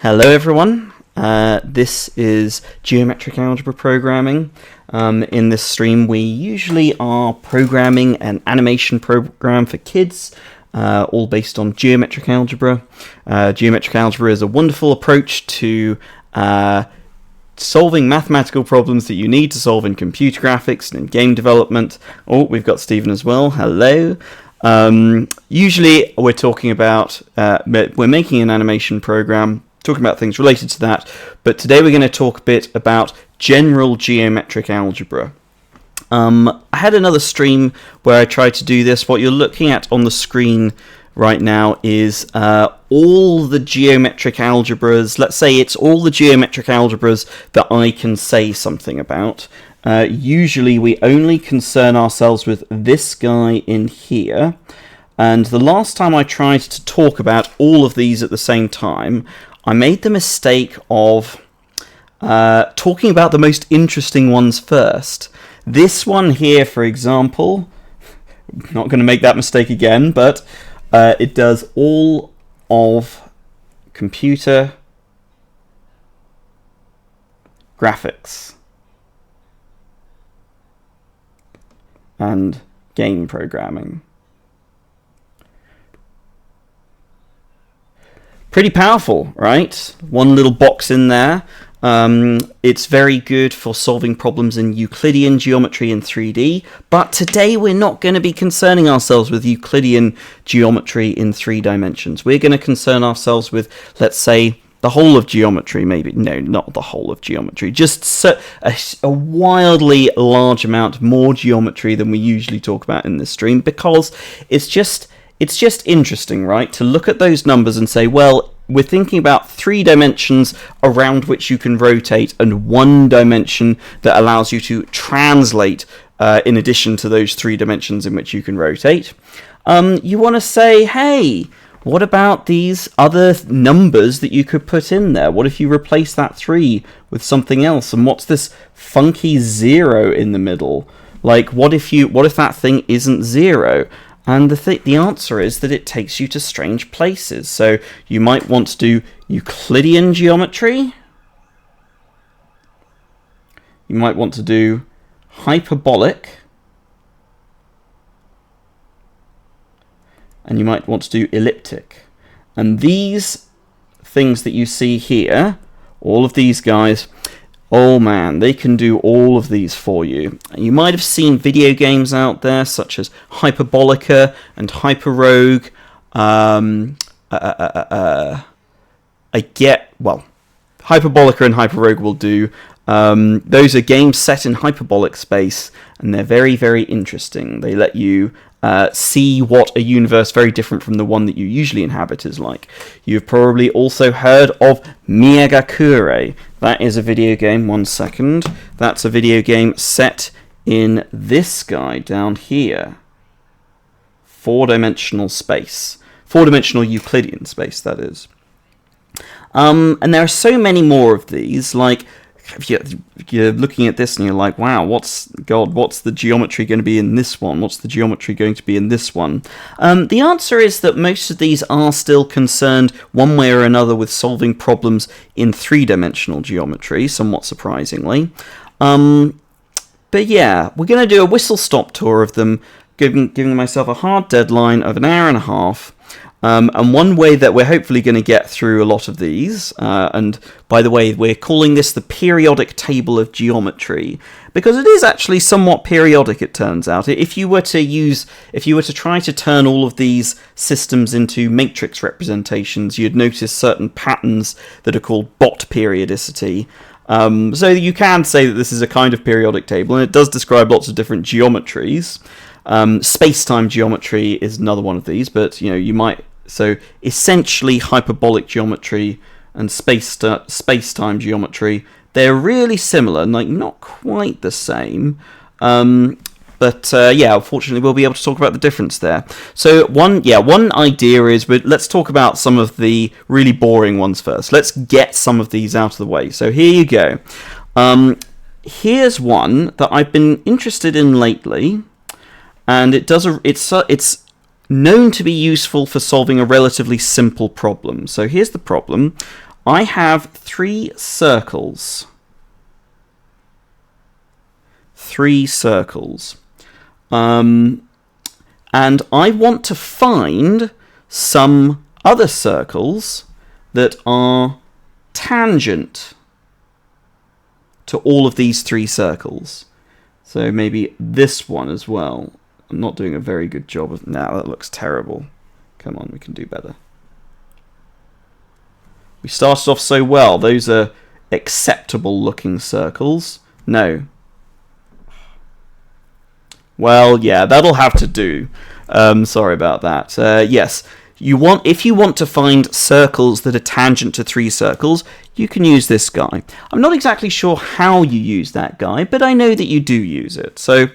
Hello everyone, this is Geometric Algebra Programming. In this stream we usually are programming an animation program for kids, all based on geometric algebra. Geometric algebra is a wonderful approach to solving mathematical problems that you need to solve in computer graphics and in game development. Oh, we've got Stephen as well, hello. Usually we're talking about, we're making an animation program, talking about things related to that, but today we're going to talk a bit about general geometric algebra. I had another stream where I tried to do this. What you're looking at on the screen right now is all the geometric algebras. Let's say it's all the geometric algebras that I can say something about. Usually we only concern ourselves with this guy in here, and the last time I tried to talk about all of these at the same time, I made the mistake of talking about the most interesting ones first. This one here, for example, not going to make that mistake again, but it does all of computer graphics and game programming. Pretty powerful, right? One little box in there. It's very good for solving problems in Euclidean geometry in 3D, but today we're not going to be concerning ourselves with Euclidean geometry in 3 dimensions. We're going to concern ourselves with, let's say, the whole of geometry, maybe. No, not the whole of geometry. Just a wildly large amount more geometry than we usually talk about in this stream, because it's just interesting, right, to look at those numbers and say, well, we're thinking about 3 dimensions around which you can rotate and 1 dimension that allows you to translate in addition to those 3 dimensions in which you can rotate. You want to say, hey, what about these other numbers that you could put in there? What if you replace that 3 with something else? And what's this funky 0 in the middle? Like, what if that thing isn't 0? And the answer is that it takes you to strange places. So you might want to do Euclidean geometry. You might want to do hyperbolic. And you might want to do elliptic. And these things that you see here, all of these guys, oh man, they can do all of these for you. You might have seen video games out there such as Hyperbolica and Hyper Rogue. Hyperbolica and Hyper Rogue will do. Those are games set in hyperbolic space, and they're very, very interesting. They let you see what a universe very different from the one that you usually inhabit is like. You've probably also heard of Miagakure. That is a video game. 1 second. That's a video game set in this guy down here. 4-dimensional space. 4-dimensional Euclidean space, that is. And there are so many more of these, like, you're looking at this and you're like, wow, what's the geometry going to be in this one? What's the geometry going to be in this one? The answer is that most of these are still concerned one way or another with solving problems in 3-dimensional geometry, somewhat surprisingly. But yeah, we're going to do a whistle-stop tour of them, giving myself a hard deadline of an hour and a half. And one way that we're hopefully going to get through a lot of these, and by the way, we're calling this the periodic table of geometry, because it is actually somewhat periodic, it turns out. If you were to try to turn all of these systems into matrix representations, you'd notice certain patterns that are called Bott periodicity. So you can say that this is a kind of periodic table, and it does describe lots of different geometries. Space-time geometry is another one of these, but you might. So essentially, hyperbolic geometry and space-time geometry, they're really similar, like not quite the same. But unfortunately, we'll be able to talk about the difference there. So one idea is, but let's talk about some of the really boring ones first. Let's get some of these out of the way. So here you go. Here's one that I've been interested in lately. And it's known to be useful for solving a relatively simple problem. So here's the problem. I have 3 circles. 3 circles. And I want to find some other circles that are tangent to all of these 3 circles. So maybe this one as well. I'm not doing a very good job of... Now that looks terrible. Come on, we can do better. We started off so well. Those are acceptable looking circles. No. Well, yeah, that'll have to do. Sorry about that. Yes, if you want to find circles that are tangent to 3 circles, you can use this guy. I'm not exactly sure how you use that guy, but I know that you do use it. So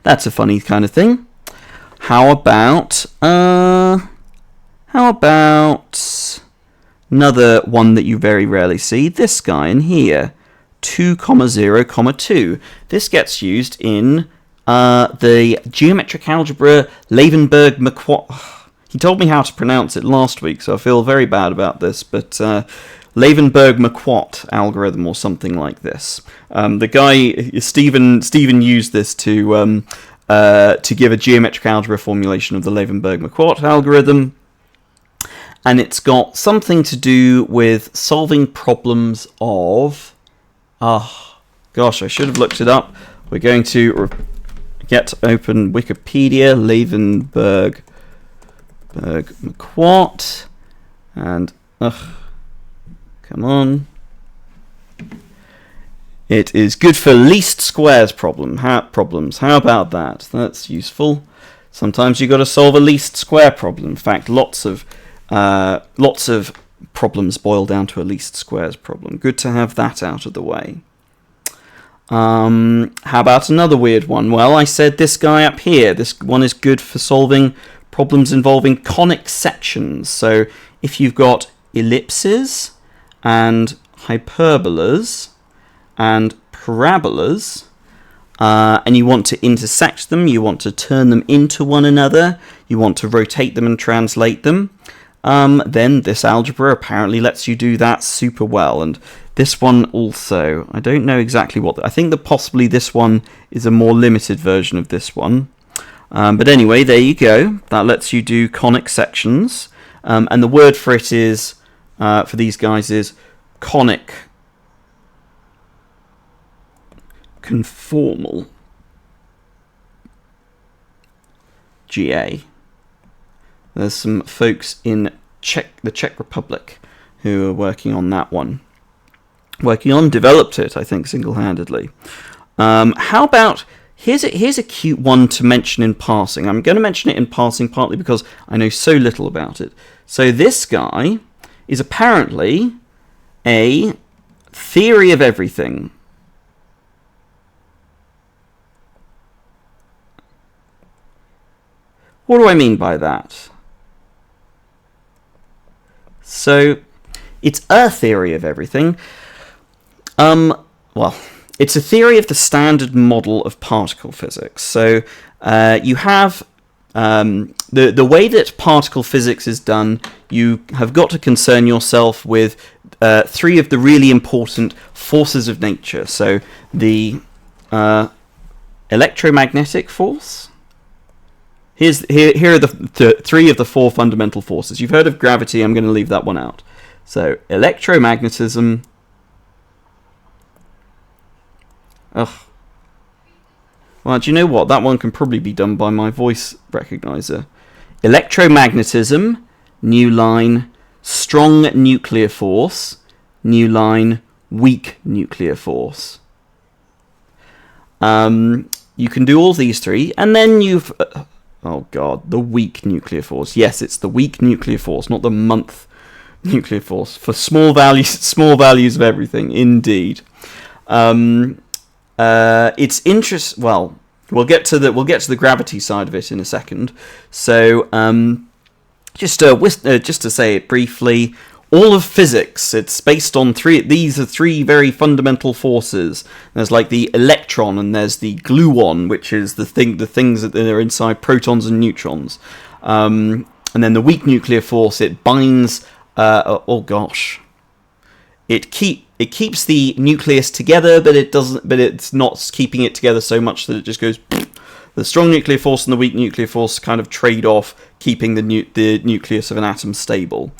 that's a funny kind of thing. How about another one that you very rarely see? This guy in here, 2, 0, 2. This gets used in the geometric algebra Leeuwenberg-Marquardt. He told me how to pronounce it last week, so I feel very bad about this, but Leeuwenberg-Marquardt algorithm or something like this. The guy, Stephen used this to give a geometric algebra formulation of the Leeuwenberg-Marquardt algorithm, and it's got something to do with solving problems of... gosh, I should have looked it up. We're going to get open Wikipedia, Leeuwenberg-Marquardt, and come on. It is good for least squares problems. How about that? That's useful. Sometimes you've got to solve a least square problem. In fact, lots of problems boil down to a least squares problem. Good to have that out of the way. How about another weird one? Well, I said this guy up here. This one is good for solving problems involving conic sections. So if you've got ellipses and hyperbolas and parabolas, and you want to intersect them, you want to turn them into one another, you want to rotate them and translate them, then this algebra apparently lets you do that super well. And this one also, I don't know exactly what... I think that possibly this one is a more limited version of this one. But anyway, there you go. That lets you do conic sections. And the word for it is, for these guys, is conic conformal. GA. There's some folks in the Czech Republic who are working on that one. Developed it, I think, single-handedly. How about... Here's a cute one to mention in passing. I'm going to mention it in passing partly because I know so little about it. So this guy is apparently a theory of everything. What do I mean by that? So it's a theory of everything. Well, it's a theory of the standard model of particle physics. So you have the way that particle physics is done, you have got to concern yourself with 3 of the really important forces of nature. So the electromagnetic force. Here are the 3 of the 4 fundamental forces. You've heard of gravity, I'm going to leave that one out. So electromagnetism. Well, do you know what? That one can probably be done by my voice recognizer. Electromagnetism, new line, strong nuclear force, new line, weak nuclear force. You can do all these 3, and then you've... oh god, the weak nuclear force. Yes, it's the weak nuclear force, not the month nuclear force. For small values of everything, indeed. It's interesting. Well, we'll get to the gravity side of it in a second. So, just to say it briefly, all of physics, it's based on 3. These are 3 very fundamental forces. There's like the electron, and there's the gluon, which is the things that are inside protons and neutrons. And then the weak nuclear force, it binds. Oh gosh, it keeps the nucleus together, but it's not keeping it together so much that it just goes. The strong nuclear force and the weak nuclear force kind of trade off, keeping the nucleus of an atom stable.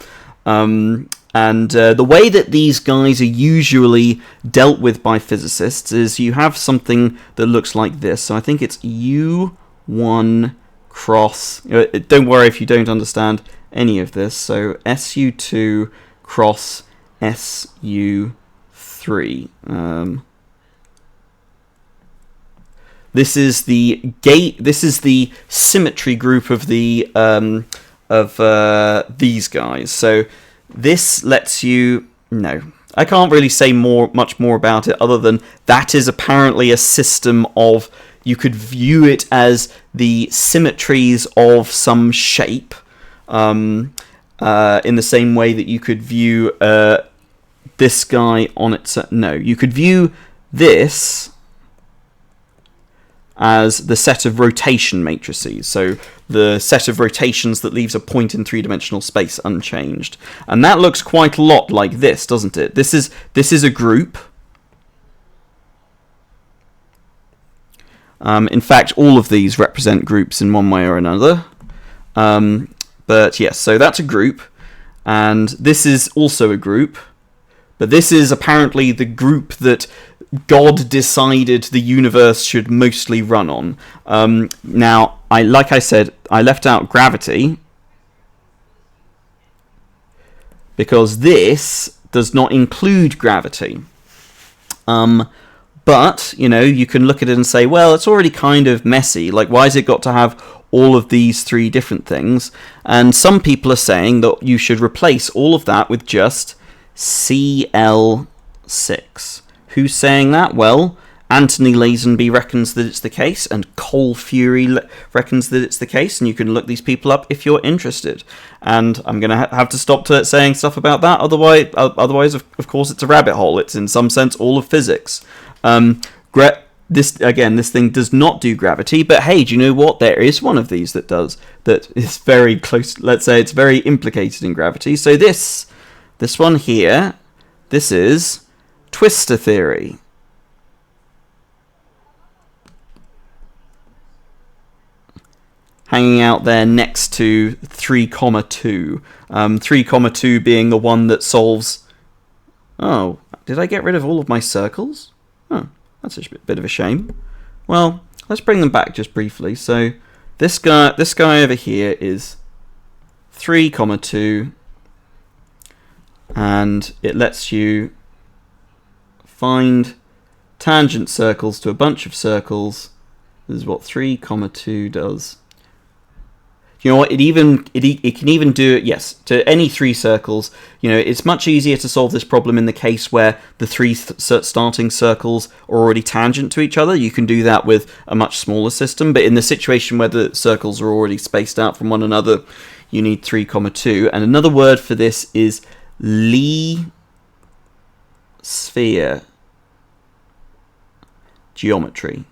And the way that these guys are usually dealt with by physicists is you have something that looks like this. So I think it's U1 cross. Don't worry if you don't understand any of this. So SU2 cross SU3. This is the This is the symmetry group of the these guys. So this lets you. No, I can't really say much more about it other than that is apparently a system of. You could view it as the symmetries of some shape, in the same way that you could view this guy on its. No, you could view this as the set of rotation matrices, so the set of rotations that leaves a point in three-dimensional space unchanged. And that looks quite a lot like this, doesn't it? This is a group. In fact, all of these represent groups in one way or another. But yes, so that's a group, and this is also a group, but this is apparently the group that God decided the universe should mostly run on. Now, like I said, I left out gravity because this does not include gravity. But, you can look at it and say, well, it's already kind of messy. Like, why has it got to have all of these three different things? And some people are saying that you should replace all of that with just Cl6. Who's saying that? Well, Anthony Lazenby reckons that it's the case, and Cole Fury reckons that it's the case, and you can look these people up if you're interested. And I'm going to have to stop saying stuff about that, otherwise, of course, it's a rabbit hole. It's in some sense all of physics. This thing does not do gravity, but hey, do you know what? There is one of these that does. That is very close. Let's say it's very implicated in gravity. So this one here, this is Twistor theory. Hanging out there next to 3,2. 3,2 being the one that solves. Oh, did I get rid of all of my circles? Oh, that's a bit of a shame. Well, let's bring them back just briefly. So this guy over here is 3,2, and it lets you find tangent circles to a bunch of circles. This is what 3,2 does. You know what? It can even do it, yes, to any three circles. It's much easier to solve this problem in the case where the three starting circles are already tangent to each other. You can do that with a much smaller system, but in the situation where the circles are already spaced out from one another, you need 3,2. And another word for this is Lie sphere geometry.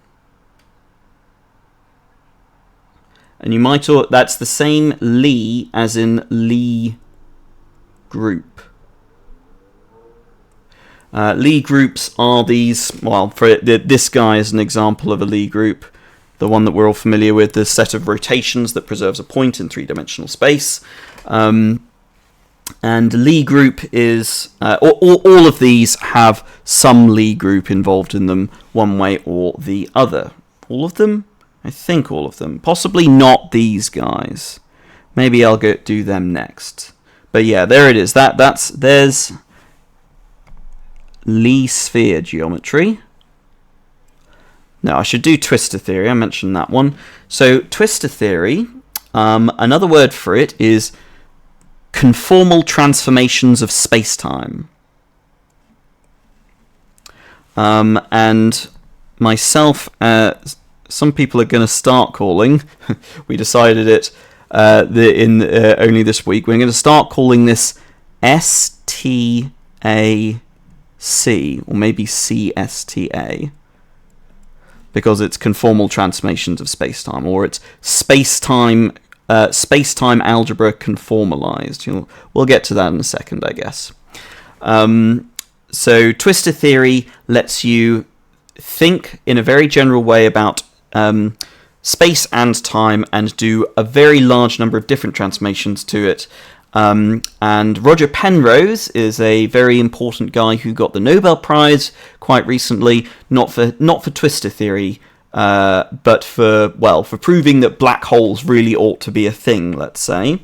And you might that's the same Lie as in Lie group. Lie groups are these, well, for this guy is an example of a Lie group, the one that we're all familiar with, the set of rotations that preserves a point in three-dimensional space. And Lie group is, all of these have some Lie group involved in them one way or the other. All of them? I think all of them. Possibly not these guys. Maybe I'll do them next. But yeah, there it is. There's Lie sphere geometry. No, I should do Twistor theory. I mentioned that one. So Twistor theory, another word for it is conformal transformations of space-time. And myself, some people are going to start calling. We decided it only this week. We're going to start calling this STAC, or maybe CSTA, because it's conformal transformations of space-time, or it's space-time algebra conformalized. We'll get to that in a second, I guess. So Twistor theory lets you think in a very general way about space and time and do a very large number of different transformations to it. And Roger Penrose is a very important guy who got the Nobel Prize quite recently, not for Twistor theory, but for proving that black holes really ought to be a thing, let's say.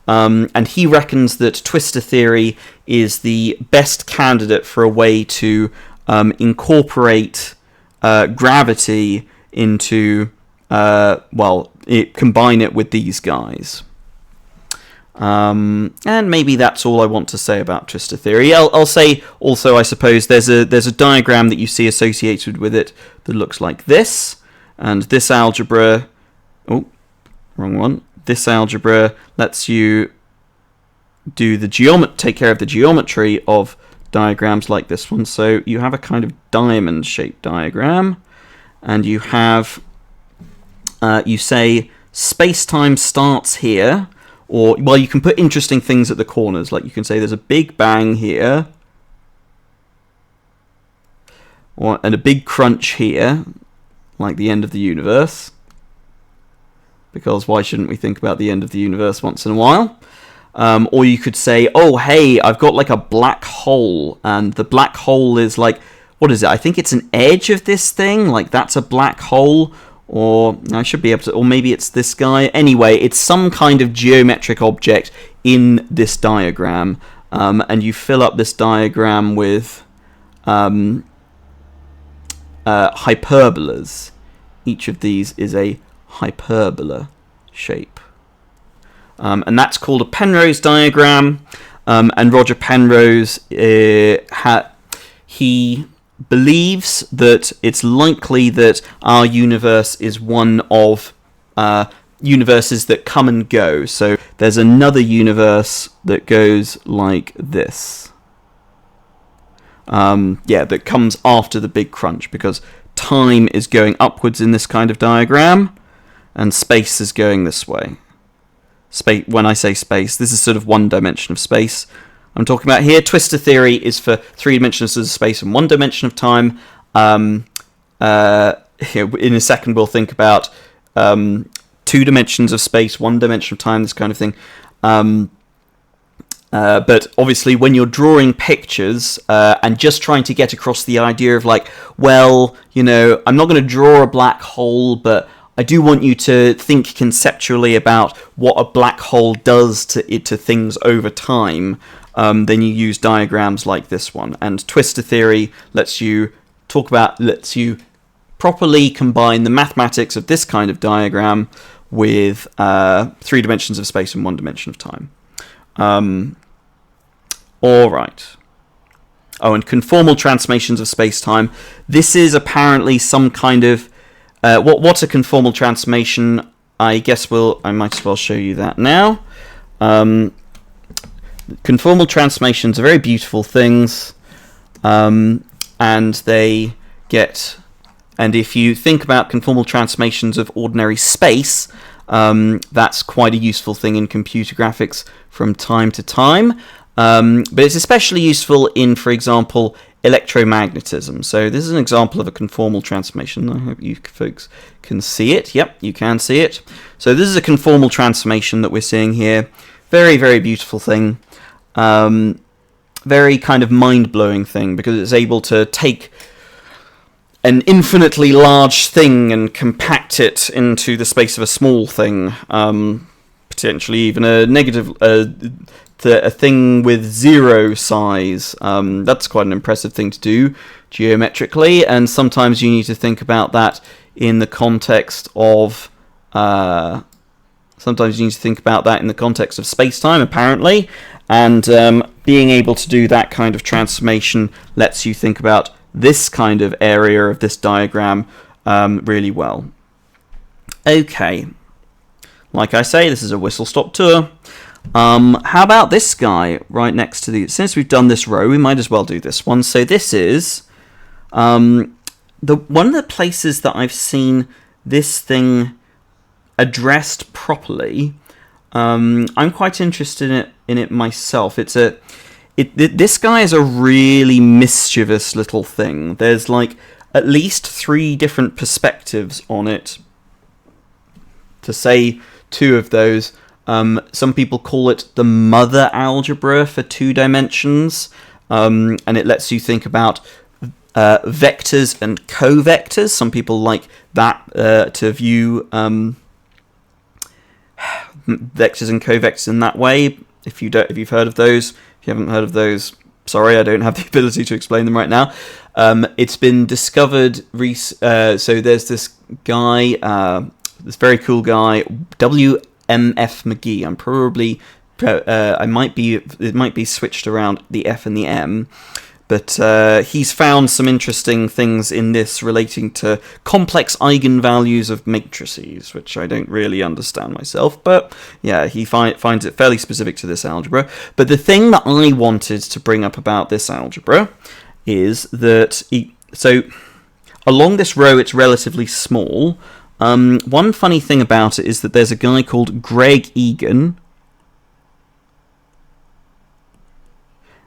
And he reckons that Twistor theory is the best candidate for a way to incorporate gravity into, combine it with these guys. And maybe that's all I want to say about Twistor theory. I'll say also, I suppose, there's a diagram that you see associated with it that looks like this, and this algebra... Oh, wrong one. This algebra lets you do take care of the geometry of diagrams like this one. So you have a kind of diamond-shaped diagram, and you have, you say space-time starts here, or, well, you can put interesting things at the corners, like you can say there's a big bang here, and a big crunch here, like the end of the universe. Because why shouldn't we think about the end of the universe once in a while? Or you could say, oh, hey, I've got like a black hole, and the black hole is like, what is it? I think it's an edge of this thing, like that's a black hole, or I should be able to, or maybe it's this guy. Anyway, it's some kind of geometric object in this diagram, and you fill up this diagram with hyperbolas. Each of these is a hyperbola shape, and that's called a Penrose diagram. And Roger Penrose, he believes that it's likely that our universe is one of universes that come and go. So there's another universe that goes like this. That comes after the big crunch, because time is going upwards in this kind of diagram, and space is going this way. When I say space, this is sort of one dimension of space I'm talking about here. Twistor theory is for 3 dimensions of space and 1 dimension of time. In a second, we'll think about 2 dimensions of space, 1 dimension of time, this kind of thing. But obviously, when you're drawing pictures and just trying to get across the idea of like, well, you know, I'm not going to draw a black hole, but I do want you to think conceptually about what a black hole does to things over time. Then you use diagrams like this one, and Twistor theory lets you properly combine the mathematics of this kind of diagram with 3 dimensions of space and 1 dimension of time. All right. Oh, and conformal transformations of space-time. This is apparently some kind of what's a conformal transformation? I guess I might as well show you that now. Conformal transformations are very beautiful things, and they get. And if you think about conformal transformations of ordinary space, that's quite a useful thing in computer graphics from time to time. But it's especially useful in, for example, electromagnetism. So this is an example of a conformal transformation. I hope you folks can see it. Yep, you can see it. So this is a conformal transformation that we're seeing here. Very, very beautiful thing. Very kind of mind-blowing thing, because it's able to take an infinitely large thing and compact it into the space of a small thing. Potentially even a negative... a thing with 0 size. That's quite an impressive thing to do geometrically, and sometimes you need to think about that in the context of space-time, apparently, and being able to do that kind of transformation lets you think about this kind of area of this diagram really well. Okay, like I say, this is a whistle-stop tour. How about this guy right next to the... Since we've done this row, we might as well do this one. So this is one of the places that I've seen this thing addressed properly. I'm quite interested in it myself. It's this guy is a really mischievous little thing. There's like at least 3 different perspectives on it. To say 2 of those, some people call it the mother algebra for 2 dimensions, and it lets you think about vectors and covectors. Some people like that to view vectors and covectors in that way. If you've heard of those, if you haven't heard of those, sorry, I don't have the ability to explain them right now. It's been discovered. So there's this guy, this very cool guy, W.M.F. McGee. I'm probably, it might be switched around the F and the M. But he's found some interesting things in this relating to complex eigenvalues of matrices, which I don't really understand myself. But yeah, he finds it fairly specific to this algebra. But the thing that I wanted to bring up about this algebra is that, so along this row it's relatively small. One funny thing about it is that there's a guy called Greg Egan,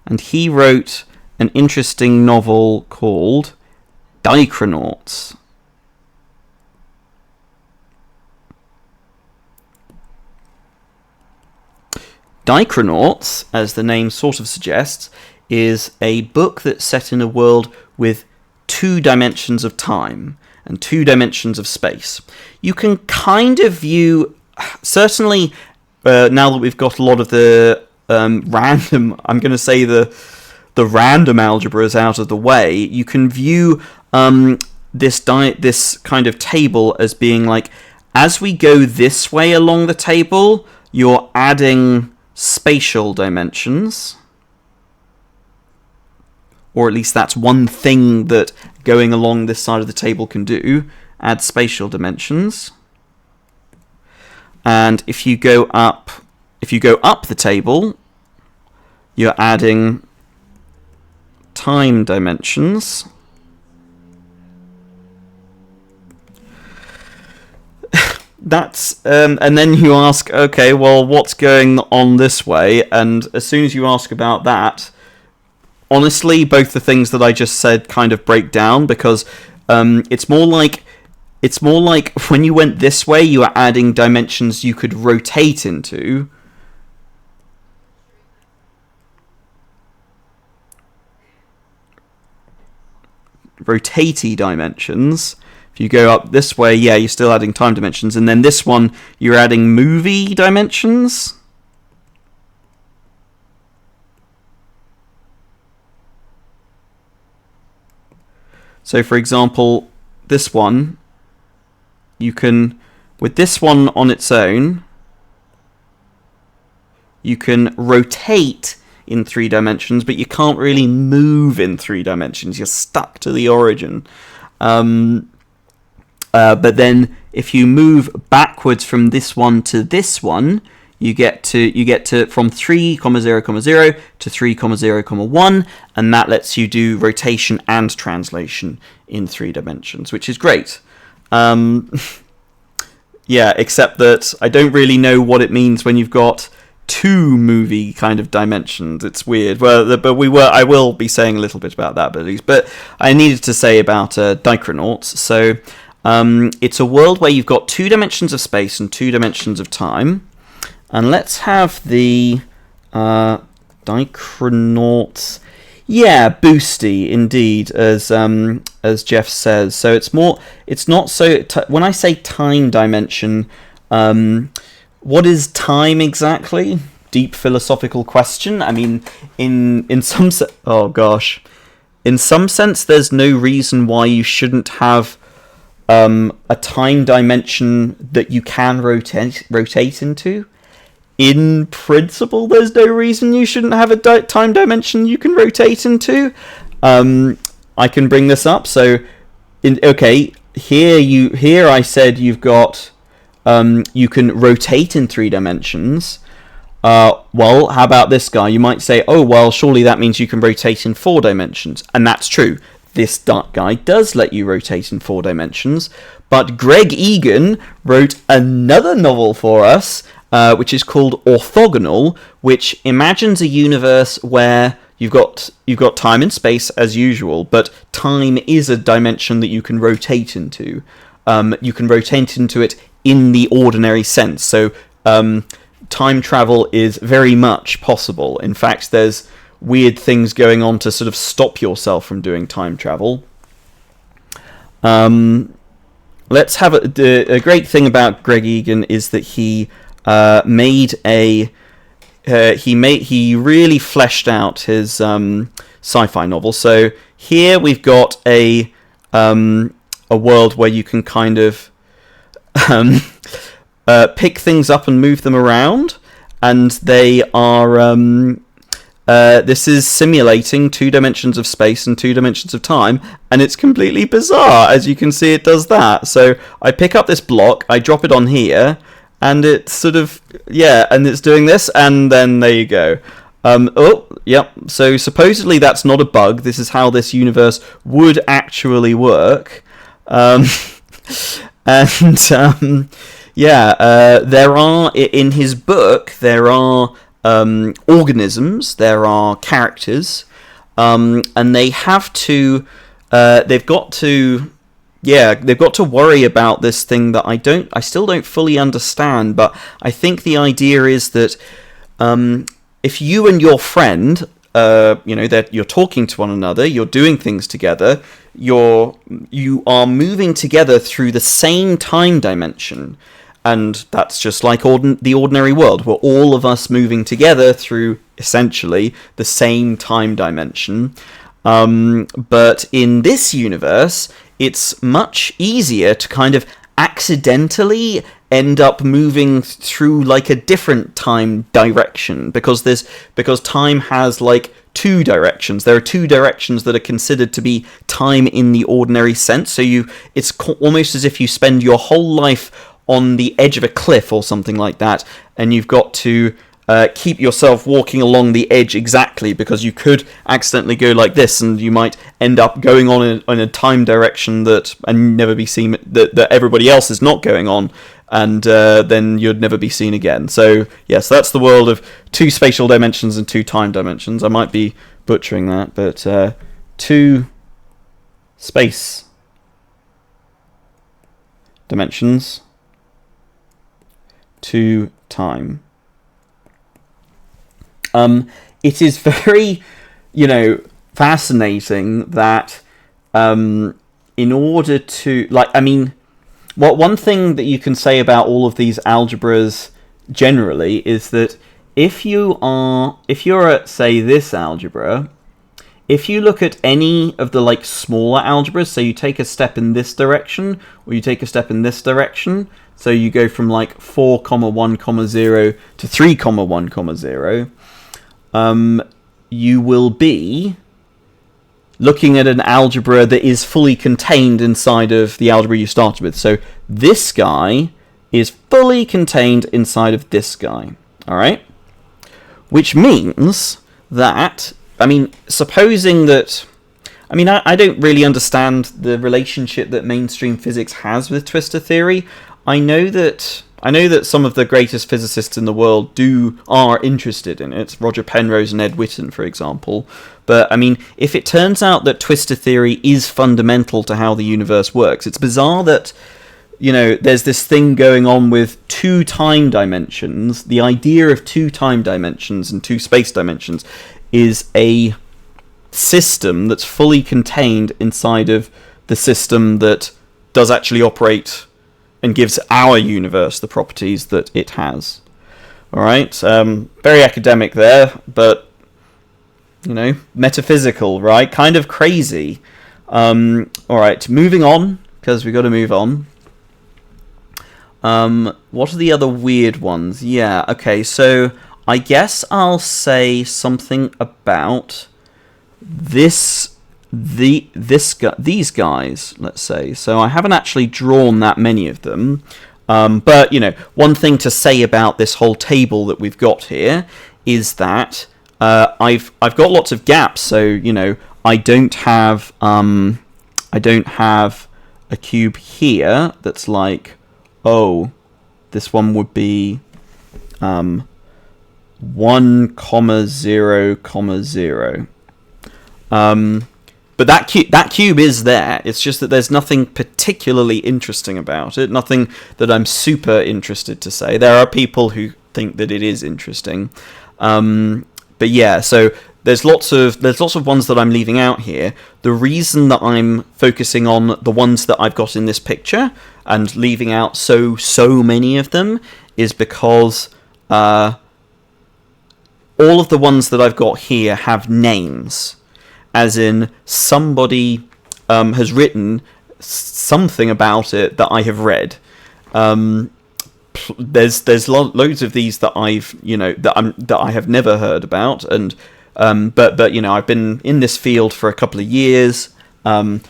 and he wrote an interesting novel called Dichronauts. Dichronauts, as the name sort of suggests, is a book that's set in a world with 2 dimensions of time and 2 dimensions of space. You can kind of view, certainly now that we've got a lot of the random, I'm going to say the random algebras out of the way, you can view this kind of table as being like, as we go this way along the table, you're adding spatial dimensions. Or at least that's one thing that going along this side of the table can do, add spatial dimensions. And if you go up the table, you're adding time dimensions. That's and then you ask, okay, well, what's going on this way? And as soon as you ask about that, honestly, both the things that I just said kind of break down, because it's more like when you went this way, you are adding dimensions you could rotate into. Rotatey dimensions. If you go up this way, yeah, you're still adding time dimensions, and then this one you're adding movie dimensions. So for example, this one, you can, with this one on its own, you can rotate in 3 dimensions, but you can't really move in 3 dimensions. You're stuck to the origin. But then if you move backwards from this one to this one, you get to from 3, 0, 0 to 3, 0, 1, and that lets you do rotation and translation in 3 dimensions, which is great. Yeah, except that I don't really know what it means when you've got 2 movie kind of dimensions. It's weird. Well, but I will be saying a little bit about that, but I needed to say about Dichronauts. So it's a world where you've got 2 dimensions of space and 2 dimensions of time. And let's have the Dichronauts. Yeah, boosty indeed, as Jeff says. So it's not so. When I say time dimension, what is time exactly? Deep philosophical question. I mean, in some in some sense, there's no reason why you shouldn't have a time dimension that you can rotate into. In principle, there's no reason you shouldn't have a time dimension you can rotate into. I can bring this up. So, here I said you've got you can rotate in 3 dimensions. Well, how about this guy? You might say, oh, well, surely that means you can rotate in 4 dimensions, and that's true. This guy does let you rotate in 4 dimensions, but Greg Egan wrote another novel for us, which is called orthogonal, which imagines a universe where you've got time and space as usual, but time is a dimension that you can rotate into. You can rotate into it in the ordinary sense. So time travel is very much possible. In fact, there's weird things going on to sort of stop yourself from doing time travel. Let's have a great thing about Greg Egan is that he he really fleshed out his sci-fi novel. So here we've got a world where you can kind of pick things up and move them around, and they are this is simulating 2 dimensions of space and 2 dimensions of time, and it's completely bizarre. As you can see, it does that. So I pick up this block, I drop it on here, and it's sort of, and it's doing this, and then there you go. So supposedly that's not a bug. This is how this universe would actually work. There are, in his book, there are organisms, there are characters, and they have to, they've got to worry about this thing that I still don't fully understand, but I think the idea is that if you and your friend, that you're talking to one another, you're doing things together, you are moving together through the same time dimension. And that's just like the ordinary world. We're all of us moving together through, essentially, the same time dimension. But in this universe, it's much easier to kind of accidentally end up moving through like a different time direction, because time has like 2 directions. There are 2 directions that are considered to be time in the ordinary sense. So it's almost as if you spend your whole life on the edge of a cliff or something like that, and you've got to keep yourself walking along the edge exactly, because you could accidentally go like this, and you might end up going on in a time direction and never be seen, that everybody else is not going on, and then you'd never be seen again. So yes, that's the world of 2 spatial dimensions and 2 time dimensions. I might be butchering that, but 2 space dimensions, 2 time. It is very, fascinating that in order to, one thing that you can say about all of these algebras generally is that if you're at, say, this algebra, if you look at any of the smaller algebras, so you take a step in this direction, or you take a step in this direction, so you go from 4, 1, 0 to 3, 1, 0, you will be looking at an algebra that is fully contained inside of the algebra you started with. So this guy is fully contained inside of this guy, all right? Which means that, supposing that, I don't really understand the relationship that mainstream physics has with twistor theory. I know that some of the greatest physicists in the world are interested in it, Roger Penrose and Ed Witten, for example. But, if it turns out that twistor theory is fundamental to how the universe works, it's bizarre that, there's this thing going on with 2 time dimensions. The idea of 2 time dimensions and 2 space dimensions is a system that's fully contained inside of the system that does actually operate and gives our universe the properties that it has. All right, very academic there, but metaphysical, right? Kind of crazy. All right, moving on, because we've got to move on. What are the other weird ones? Yeah, okay, so I guess I'll say something about these guys, let's say. So I haven't actually drawn that many of them, but one thing to say about this whole table that we've got here is that I've got lots of gaps. So I don't have a cube here that's this one would be 1, 0, 0. But that cube is there. It's just that there's nothing particularly interesting about it. Nothing that I'm super interested to say. There are people who think that it is interesting. But yeah, so there's lots of ones that I'm leaving out here. The reason that I'm focusing on the ones that I've got in this picture and leaving out so many of them is because all of the ones that I've got here have names. As in, somebody has written something about it that I have read. There's loads of these that that I have never heard about, and but I've been in this field for a couple of years. I've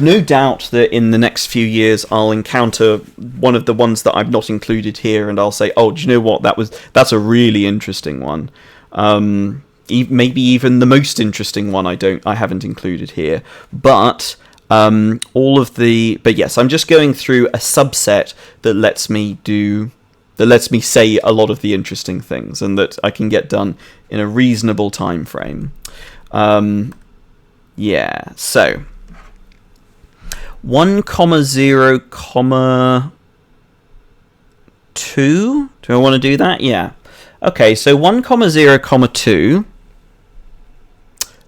no doubt that in the next few years I'll encounter one of the ones that I've not included here, and I'll say, oh, do you know what? That's a really interesting one. Maybe even the most interesting one I haven't included here, but yes, I'm just going through a subset that lets me say a lot of the interesting things, and that I can get done in a reasonable time frame. So 1, 0, 2. Do I want to do that? Yeah. Okay, so 1, 0, 2.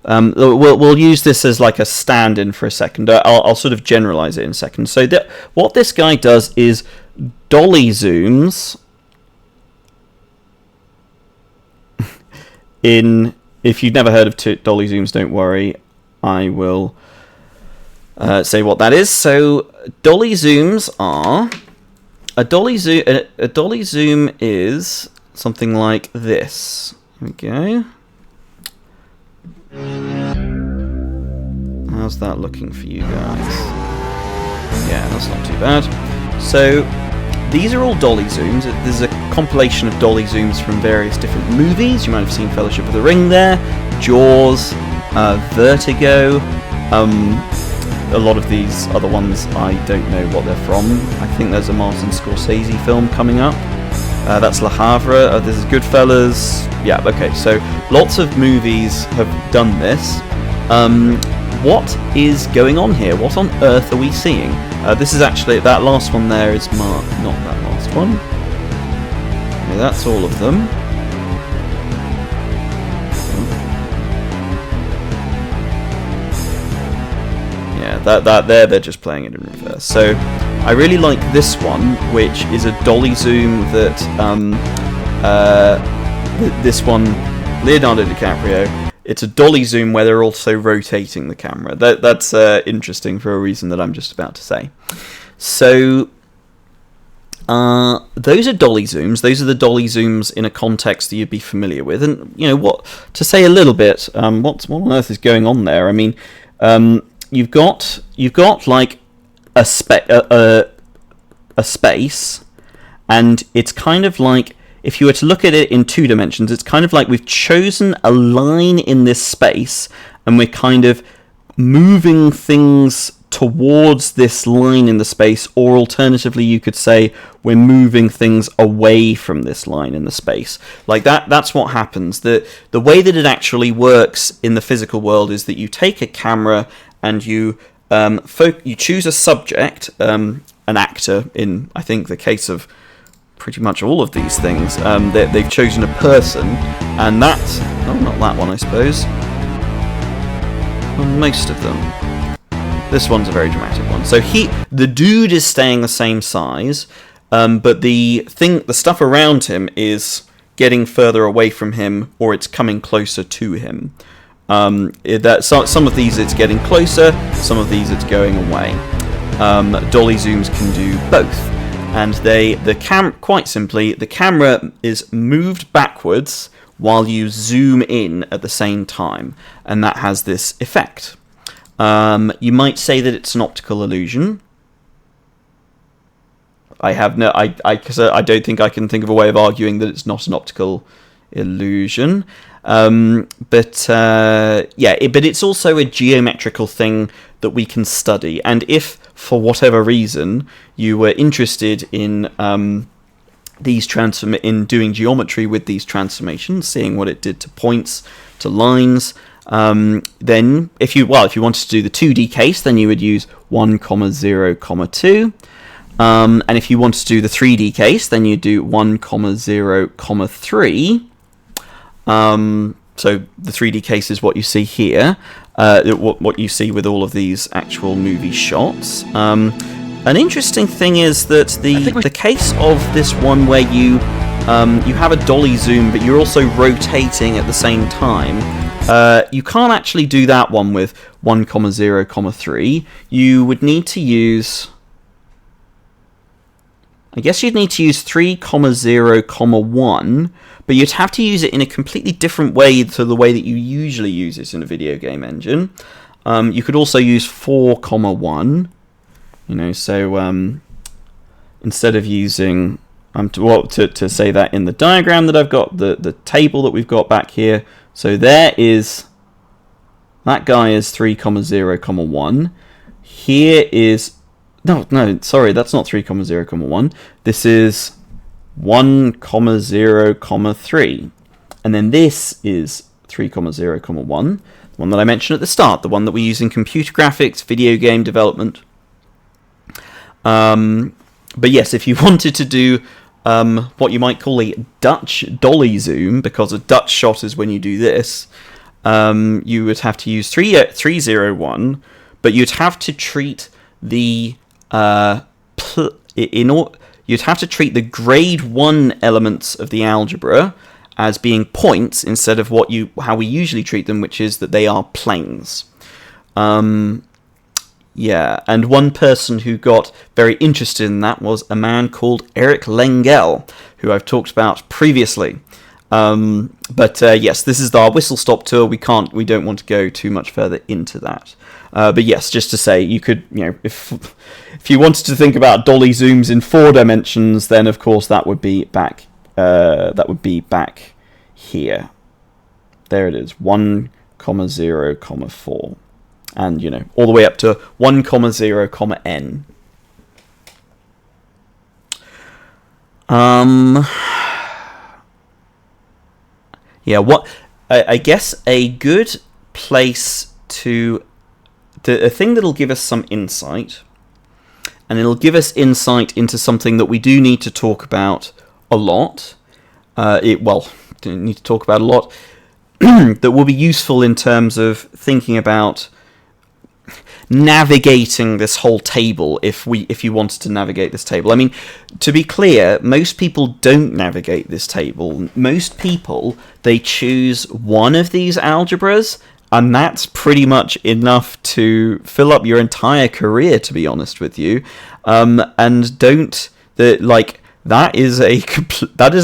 We'll use this as like a stand-in for a second. I'll sort of generalize it in a second. So what this guy does is dolly zooms in. If you've never heard of dolly zooms, don't worry. I will say what that is. So dolly zooms are a dolly zoom is something like this. Here we go. How's that looking for you guys? Yeah, that's not too bad. So these are all dolly zooms. There's a compilation of dolly zooms from various different movies. You might have seen Fellowship of the Ring there, Jaws, Vertigo. A lot of these other ones I don't know what they're from. I think there's a Martin Scorsese film coming up. That's Le Havre. This is Goodfellas. Yeah, okay, so lots of movies have done this. What is going on here? What on earth are we seeing? This is actually, that last one there is not that last one. Okay, that's all of them. Yeah, that there, they're just playing it in reverse. So I really like this one, which is a dolly zoom that this one, Leonardo DiCaprio. It's a dolly zoom where they're also rotating the camera. That's interesting for a reason that I'm just about to say. So those are dolly zooms. Those are the dolly zooms in a context that you'd be familiar with. And what to say a little bit. What on earth is going on there? I mean, you've got like a space, and it's kind of like, if you were to look at it in 2 dimensions, it's kind of like we've chosen a line in this space, and we're kind of moving things towards this line in the space, or alternatively you could say we're moving things away from this line in the space. Like that's what happens. The way that it actually works in the physical world is that you take a camera and you choose a subject, an actor, in I think the case of pretty much all of these things. They've chosen a person, and that's not that one, I suppose. Well, most of them. This one's a very dramatic one. So the dude is staying the same size, but the stuff around him is getting further away from him, or it's coming closer to him. Some of these it's getting closer, some of these it's going away. Dolly zooms can do both. And quite simply, the camera is moved backwards while you zoom in at the same time, and that has this effect. You might say that it's an optical illusion. I don't think I can think of a way of arguing that it's not an optical illusion. But it's also a geometrical thing that we can study, and if for whatever reason you were interested in these in doing geometry with these transformations, seeing what it did to points, to lines. Then if you wanted to do the 2D case, then you would use 1, 0, 2. And if you wanted to do the 3D case, then you do 1, 0, 3. So the 3D case is what you see here, what you see with all of these actual movie shots. An interesting thing is that the case of this one where you have a dolly zoom, but you're also rotating at the same time. You can't actually do that one with 1, 0, 3. You would need to use... I guess you'd need to use 3, 0, 1, but you'd have to use it in a completely different way to the way that you usually use it in a video game engine. You could also use 4, 1. So instead of using... to say that in the diagram that I've got, the table that we've got back here, so there is... That guy is 3, 0, 1. Here is... No, sorry, that's not 3, 0, 1. This is 1, 0, 3. And then this is 3, 0, 1. The one that I mentioned at the start, the one that we use in computer graphics, video game development. But yes, if you wanted to do what you might call a Dutch dolly zoom, because a Dutch shot is when you do this, you would have to use 3, 0, 1, but you'd have to treat the you'd have to treat the grade 1 elements of the algebra as being points instead of how we usually treat them, which is that they are planes. Yeah, and one person who got very interested in that was a man called Eric Lengel, who I've talked about previously. But yes, this is our whistle-stop tour. We don't want to go too much further into that. But yes, just to say, you could, if you wanted to think about dolly zooms in 4 dimensions, then of course that would be back. Here. There it is. 1, 0, 4. And, all the way up to 1, 0, n. Yeah, I guess a good place to... a thing that'll give us some insight, and it'll give us insight into something that we do need to talk about a lot. Don't need to talk about a lot. That will be useful in terms of thinking about navigating this whole table if you wanted to navigate this table. I mean, to be clear, most people don't navigate this table. Most people, they choose one of these algebras, and that's pretty much enough to fill up your entire career, to be honest with you. That is a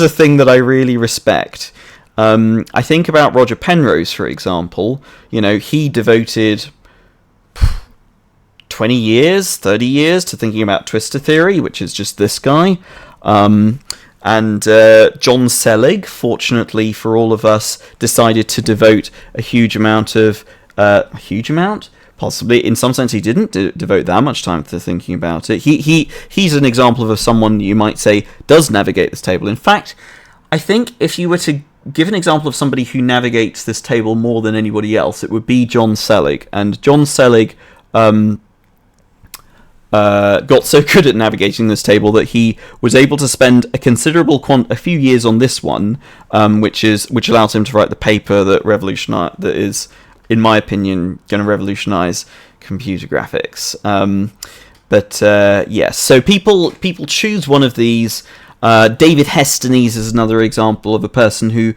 thing that I really respect. I think about Roger Penrose, for example. He devoted 20 years, 30 years to thinking about Twistor theory, which is just this guy. And John Selig, fortunately for all of us, decided to devote a huge amount. Possibly, in some sense, he didn't devote that much time to thinking about it. He's an example of someone you might say does navigate this table. In fact, I think if you were to give an example of somebody who navigates this table more than anybody else, it would be John Selig. And John Selig got so good at navigating this table that he was able to spend a few years on this one, which allows him to write the paper that is, in my opinion, going to revolutionize computer graphics. Yes, so people choose one of these. David Hestenes is another example of a person who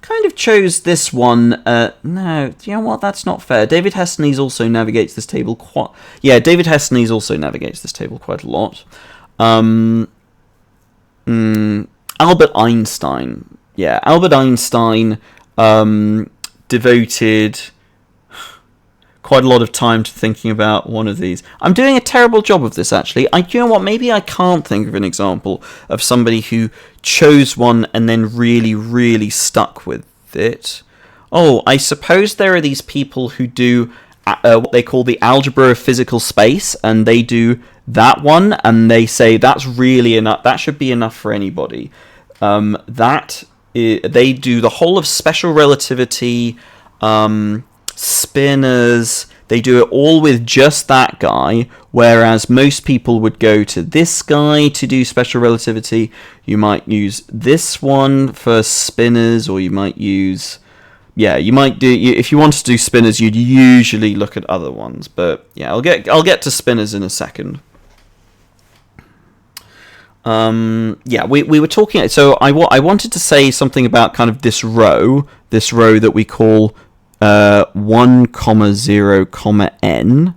kind of chose this one. No, you know what? That's not fair. David Hestenes also navigates this table quite a lot. Albert Einstein. Yeah, Albert Einstein devoted quite a lot of time to thinking about one of these. I'm doing a terrible job of this, actually. You know what? Maybe I can't think of an example of somebody who chose one and then really, really stuck with it. Oh, I suppose there are these people who do what they call the algebra of physical space, and they do that one, and they say that's really enough. That should be enough for anybody. They do the whole of special relativity, spinors. They do it all with just that guy, whereas most people would go to this guy to do special relativity. You might use this one for spinors, or you might use... Yeah, you might do... If you wanted to do spinors, you'd usually look at other ones. But yeah, I'll get to spinors in a second. Yeah, we were talking... So I wanted to say something about kind of this row that we call 1, 0, n.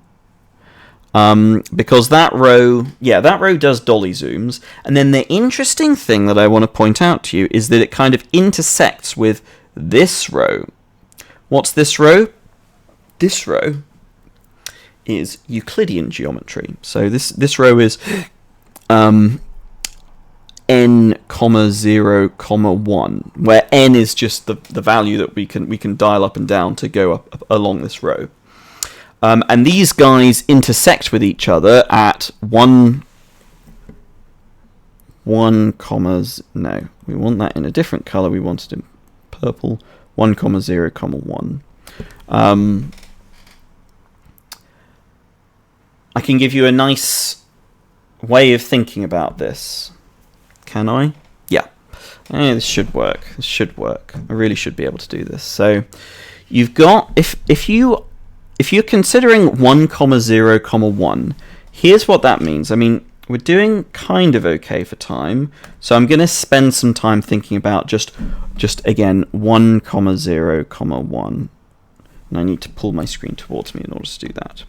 Because that row does dolly zooms. And then the interesting thing that I want to point out to you is that it kind of intersects with this row. What's this row? This row is Euclidean geometry. So this row is n, 0, 1, where n is just the value that we can dial up and down to go up along this row. And these guys intersect with each other at 1, no, we want that in a different color. We want it in purple. 1, 0, 1. I can give you a nice way of thinking about this. Can I? Yeah. This should work. This should work. I really should be able to do this. So you've got, if you're considering 1, 0, 1, here's what that means. I mean, we're doing kind of okay for time, so I'm going to spend some time thinking about just again 1, 0, 1. And I need to pull my screen towards me in order to do that.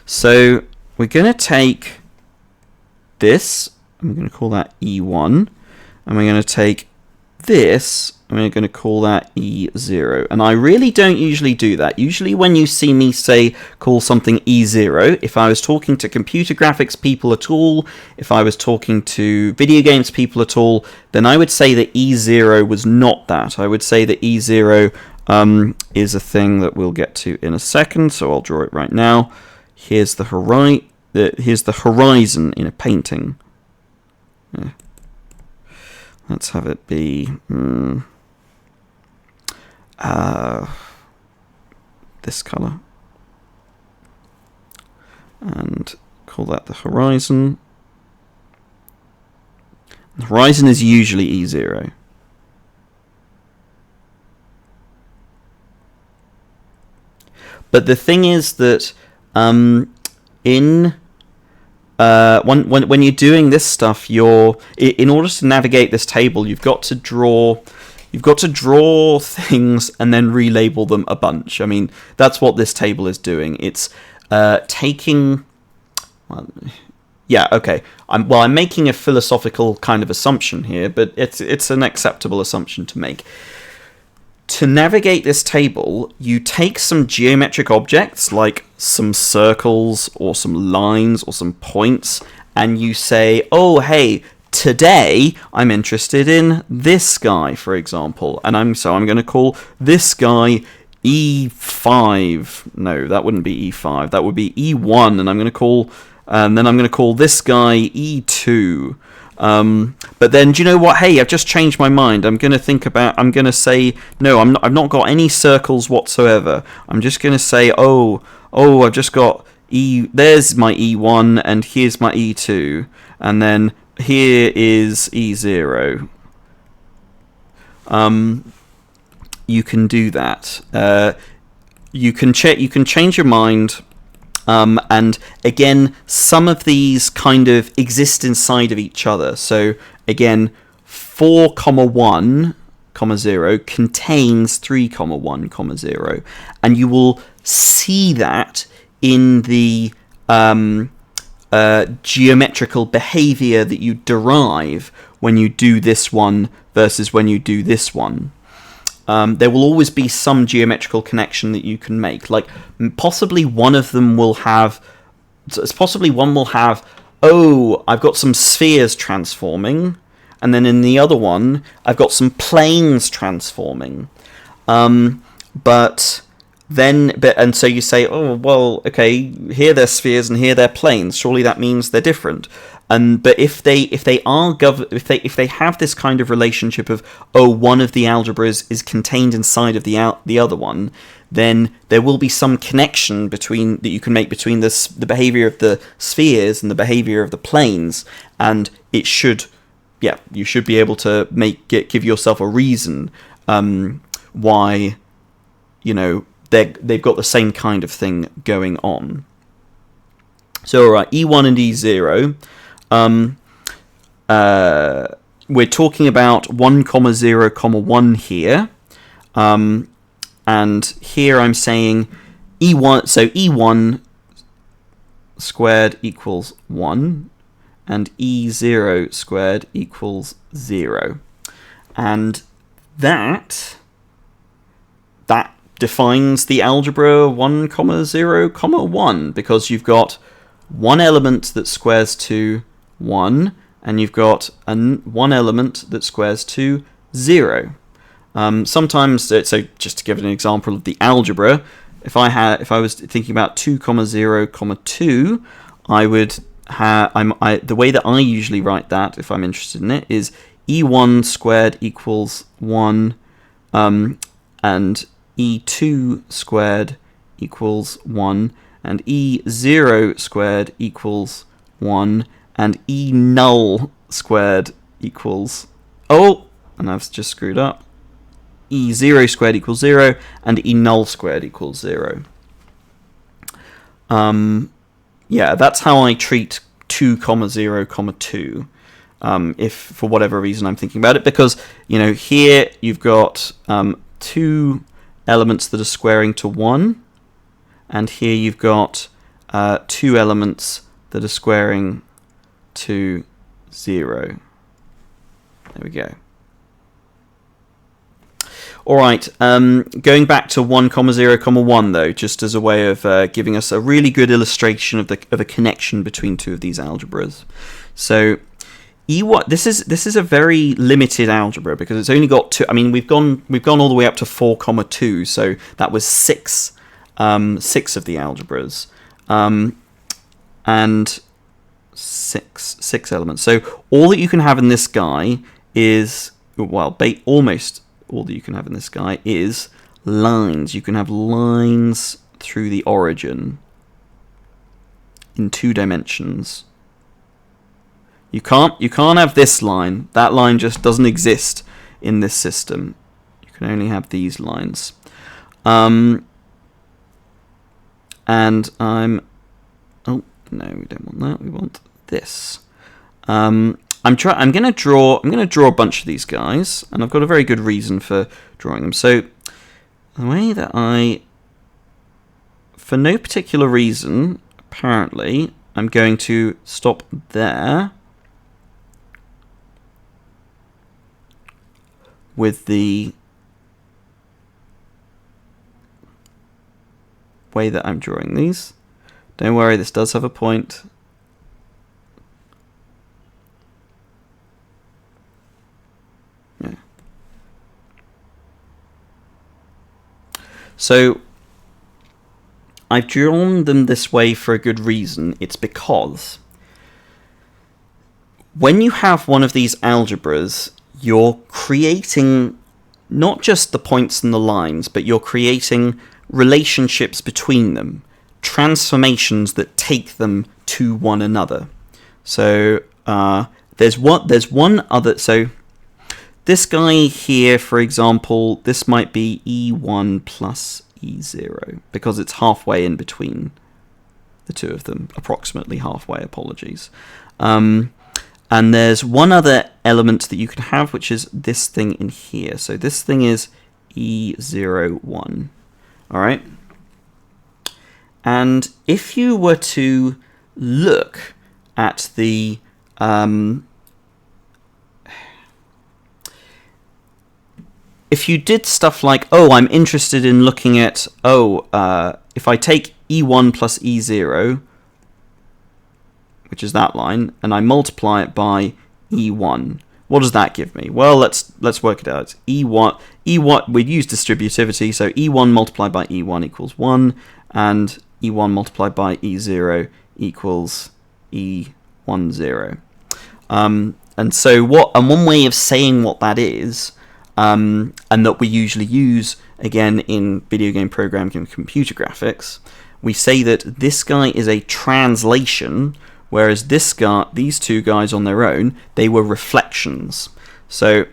So we're going to take this, and we're going to call that E1, and we're going to take this, and we're going to call that E0. And I really don't usually do that. Usually when you see me call something E0, if I was talking to computer graphics people at all, if I was talking to video games people at all, then I would say that E0 was not that. I would say that E0 is a thing that we'll get to in a second, so I'll draw it right now. Here's the horizon in a painting. Yeah. Let's have it be this color, and call that the horizon. The horizon is usually E0. But the thing is that when you're doing this stuff, in order to navigate this table, you've got to draw things and then relabel them a bunch. I mean, that's what this table is doing. It's taking. Yeah, okay. I'm making a philosophical kind of assumption here, but it's an acceptable assumption to make. To navigate this table, you take some geometric objects, like some circles or some lines or some points, and you say, oh, hey, today I'm interested in this guy, for example. And so I'm going to call this guy E5. No, that wouldn't be E5. That would be E1, and then I'm going to call this guy E2. But then, do you know what? Hey, I've just changed my mind. I'm going to say, no, I've not got any circles whatsoever. I'm just going to say, oh, I've just got there's my E1, and here's my E2, and then here is E0. You can do that. You can change your mind. And again, some of these kind of exist inside of each other. So again, 4, 1, 0 contains 3, 1, 0. And you will see that in the geometrical behavior that you derive when you do this one versus when you do this one. There will always be some geometrical connection that you can make. Like, possibly one of them will have... oh, I've got some spheres transforming, and then in the other one, I've got some planes transforming. But and so you say, oh well, okay, here they're spheres and here they're planes. Surely that means they're different. But if they have this kind of relationship of, oh, one of the algebras is contained inside of the other one, then there will be some connection that you can make between the behavior of the spheres and the behavior of the planes, and you should be able to give yourself a reason why, they've got the same kind of thing going on. So, all right, E1 and E0. We're talking about 1, 0, 1 here. And here I'm saying E1, so E1 squared equals 1, and E0 squared equals 0. And that defines the algebra 1, 0, 1, because you've got one element that squares to 1, and you've got one element that squares to 0. Sometimes, so just to give an example of the algebra, if I was thinking about 2, 0, 2, I would have the way that I usually write that, if I'm interested in it, is E1 squared equals 1, and E2 squared equals 1, and E0 squared equals 1, and E null squared equals, and I've just screwed up, E0 squared equals 0, and E null squared equals 0. That's how I treat 2, 0, 2, if for whatever reason I'm thinking about it, because, here you've got 2 elements that are squaring to 1, and here you've got 2 elements that are squaring to 0. There we go. Alright, going back to 1, 0, 1 though, just as a way of giving us a really good illustration of a connection between two of these algebras. So E1, this is a very limited algebra because it's only got 2. I mean, we've gone all the way up to 4, 2, so that was 6 of the algebras, and 6 elements. So all that you can have in this guy is, well, almost all that you can have in this guy is lines. You can have lines through the origin in 2 dimensions. You can't have this line. That line just doesn't exist in this system. You can only have these lines. And I'm... Oh, no, we don't want that. We want this. I'm going to draw a bunch of these guys, and I've got a very good reason for drawing them. So the way that for no particular reason, apparently, I'm going to stop there with the way that I'm drawing these. Don't worry, this does have a point. Yeah. So I've drawn them this way for a good reason. It's because when you have one of these algebras, you're creating not just the points and the lines, but you're creating relationships between them, transformations that take them to one another. So there's one other. So this guy here, for example, this might be E1 plus E0 because it's halfway in between the two of them, approximately halfway. Apologies. And there's one other element that you can have, which is this thing in here. So this thing is E01. All right. And if you were to look at the if you did stuff like, I'm interested in looking at, if I take E1 plus E0, which is that line, and I multiply it by E1, What does that give me? Well, let's work it out. It's E1, we'd use distributivity, so E1 multiplied by E1 equals 1, and E1 multiplied by E0 equals E10. And so one way of saying what that is, and that we usually use again in video game programming and computer graphics, we say that this guy is a translation, whereas these two guys on their own, they were reflections. So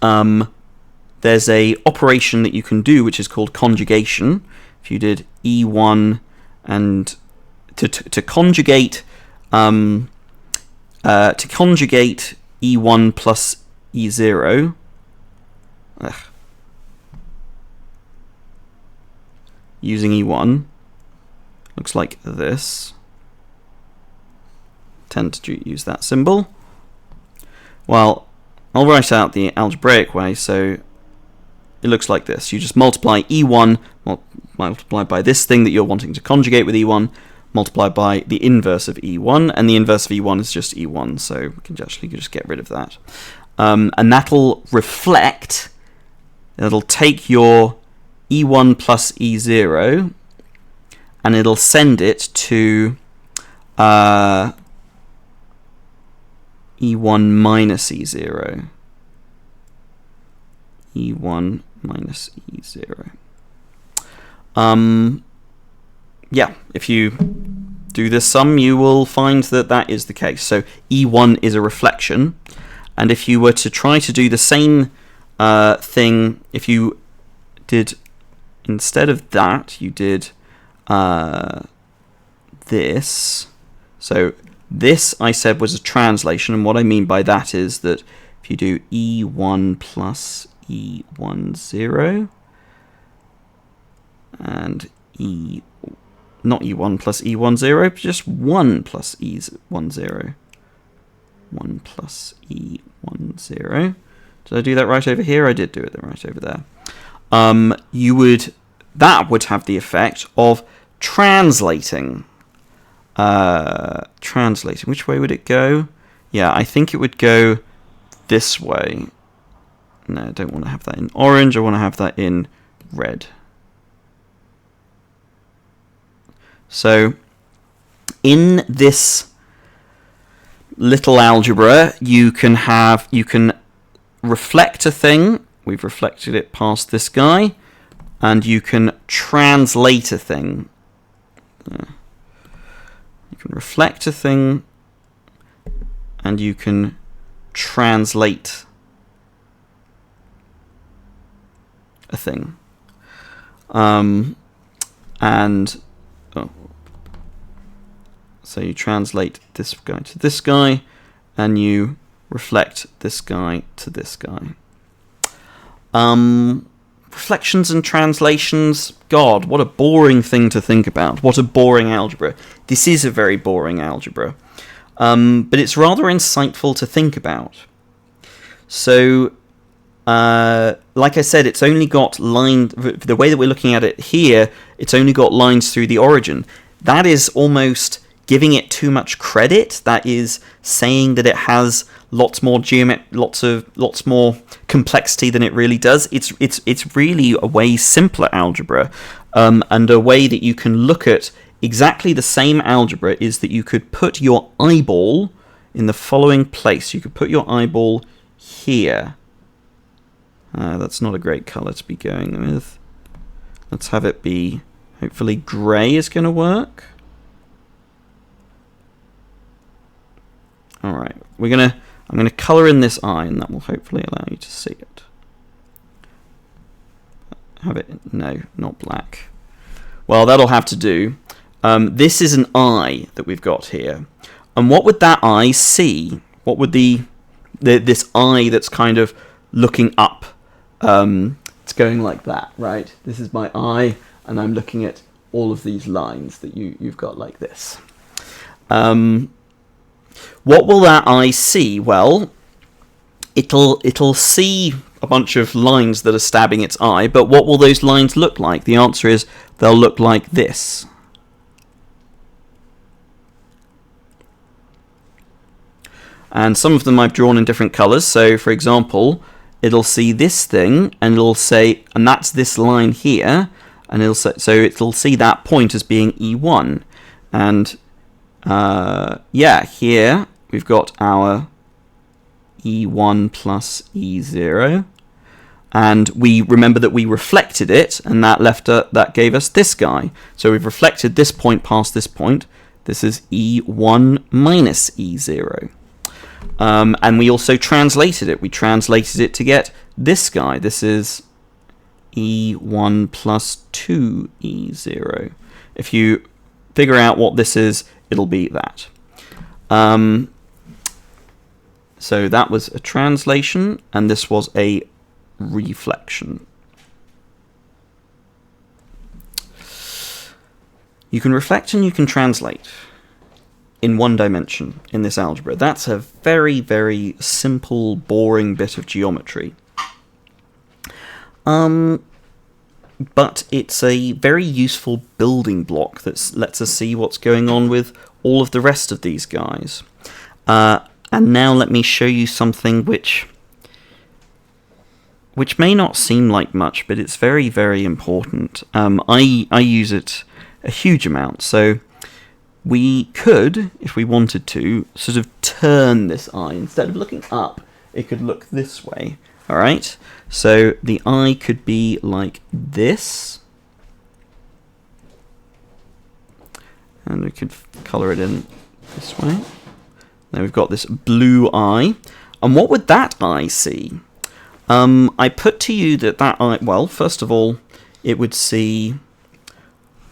there's a operation that you can do which is called conjugation. If you did E1 and to conjugate E1 plus E0. Using E1 looks like this. Tend to use that symbol. Well, I'll write out the algebraic way, so it looks like this. You just multiply E1 multiplied by this thing that you're wanting to conjugate with E1, multiplied by the inverse of E1, and the inverse of E1 is just E1, so we can actually just get rid of that. And that'll reflect, it'll take your E1 plus E0, and it'll send it to E1 minus E0. E1 minus E0. Yeah, if you do this sum, you will find that that is the case. So E1 is a reflection, and if you were to try to do the same thing, if you did, instead of that, you did this. So this, I said, was a translation, and what I mean by that is that if you do E1 plus E10, and not E1 plus E10, but just 1 plus E10. 1 plus E10. Did I do that right over here? I did do it right over there. That would have the effect of translating. Translating. Which way would it go? Yeah, I think it would go this way. No, I don't want to have that in orange. I want to have that in red. So in this little algebra, you can reflect a thing. We've reflected it past this guy, and you can translate a thing. You can reflect a thing, and you can translate a thing. So you translate this guy to this guy, and you reflect this guy to this guy. Reflections and translations, God, what a boring thing to think about. What a boring algebra. This is a very boring algebra. But it's rather insightful to think about. So, like I said, it's only got the way that we're looking at it here, it's only got lines through the origin. That is almost giving it too much credit. That is saying that it has lots more lots more complexity than it really does. It's really a way simpler algebra, and a way that you can look at exactly the same algebra is that you could put your eyeball in the following place. You could put your eyeball here. That's not a great color to be going with. Let's have it be, hopefully grey is going to work. Alright, I'm going to colour in this eye, and that will hopefully allow you to see it. Have it, no, not black. Well, that'll have to do. This is an eye that we've got here. And what would that eye see? What would this eye that's kind of looking up? It's going like that, right? This is my eye, and I'm looking at all of these lines that you've got like this. What will that eye see? Well, it'll see a bunch of lines that are stabbing its eye, but what will those lines look like? The answer is they'll look like this. And some of them I've drawn in different colors. So for example, it'll see this thing and it'll say, and that's this line here, and it'll say, so it'll see that point as being E1. And yeah, here we've got our E1 plus E0. And we remember that we reflected it, and that gave us this guy. So we've reflected this point past this point. This is E1 minus E0. And we also translated it. We translated it to get this guy. This is E1 plus 2E0. If you figure out what this is, it'll be that. So that was a translation, and this was a reflection. You can reflect and you can translate in one dimension in this algebra. That's a very, very simple, boring bit of geometry. But it's a very useful building block that lets us see what's going on with all of the rest of these guys. And now let me show you something which may not seem like much, but it's very, very important. I use it a huge amount. So we could, if we wanted to, sort of turn this eye. Instead of looking up, it could look this way. All right? So the eye could be like this. And we could color it in this way. Now we've got this blue eye. And what would that eye see? I put to you that eye, well, first of all, it would see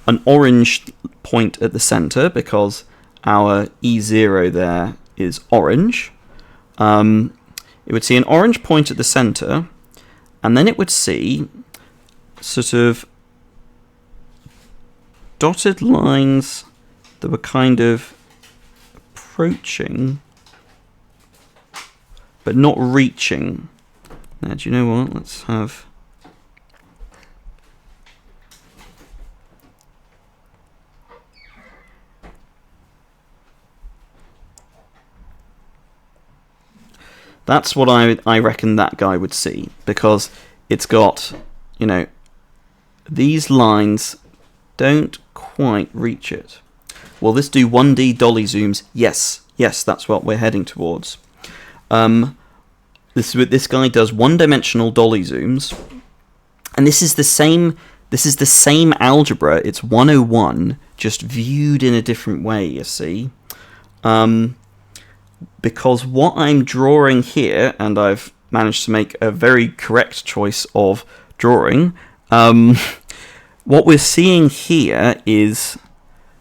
an orange point at the center because our E0 there is orange. It would see an orange point at the center, and then it would see sort of dotted lines that were kind of approaching, but not reaching. Now, do you know what? Let's have... That's what I reckon that guy would see, because it's got, you know, these lines don't quite reach it. Will this do 1D dolly zooms? Yes, that's what we're heading towards. This guy does one-dimensional dolly zooms, and this is the same algebra. It's 101, just viewed in a different way. You see. Because what I'm drawing here, and I've managed to make a very correct choice of drawing, what we're seeing here is...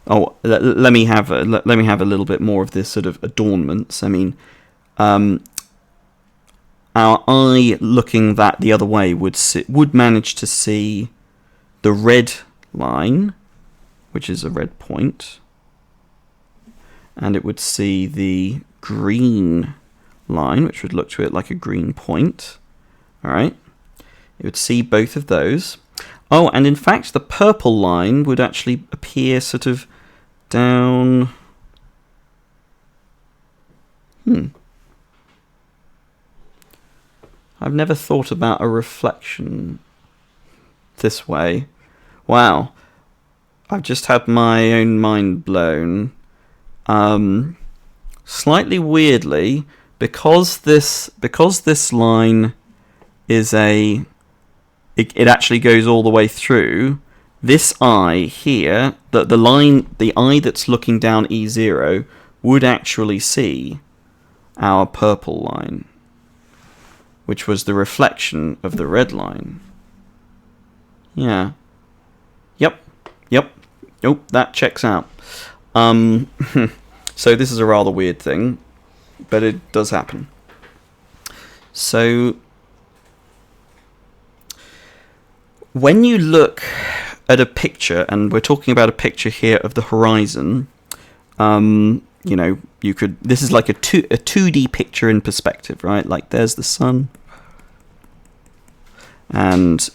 Oh, let me have a little bit more of this sort of adornments. I mean, our eye looking the other way would manage to see the red line, which is a red point, and it would see the green line, which would look to it like a green point. All right, it would see both of those. Oh, and in fact, the purple line would actually appear sort of down. I've never thought about a reflection this way. Wow, I've just had my own mind blown. Slightly weirdly, because this line is it actually goes all the way through. This eye here, the eye that's looking down E0 would actually see our purple line, which was the reflection of the red line. Yeah. Yep. Nope, that checks out. So this is a rather weird thing, but it does happen. So when you look at a picture, and we're talking about a picture here of the horizon, you know, this is like a 2D picture in perspective, right? Like there's the sun, and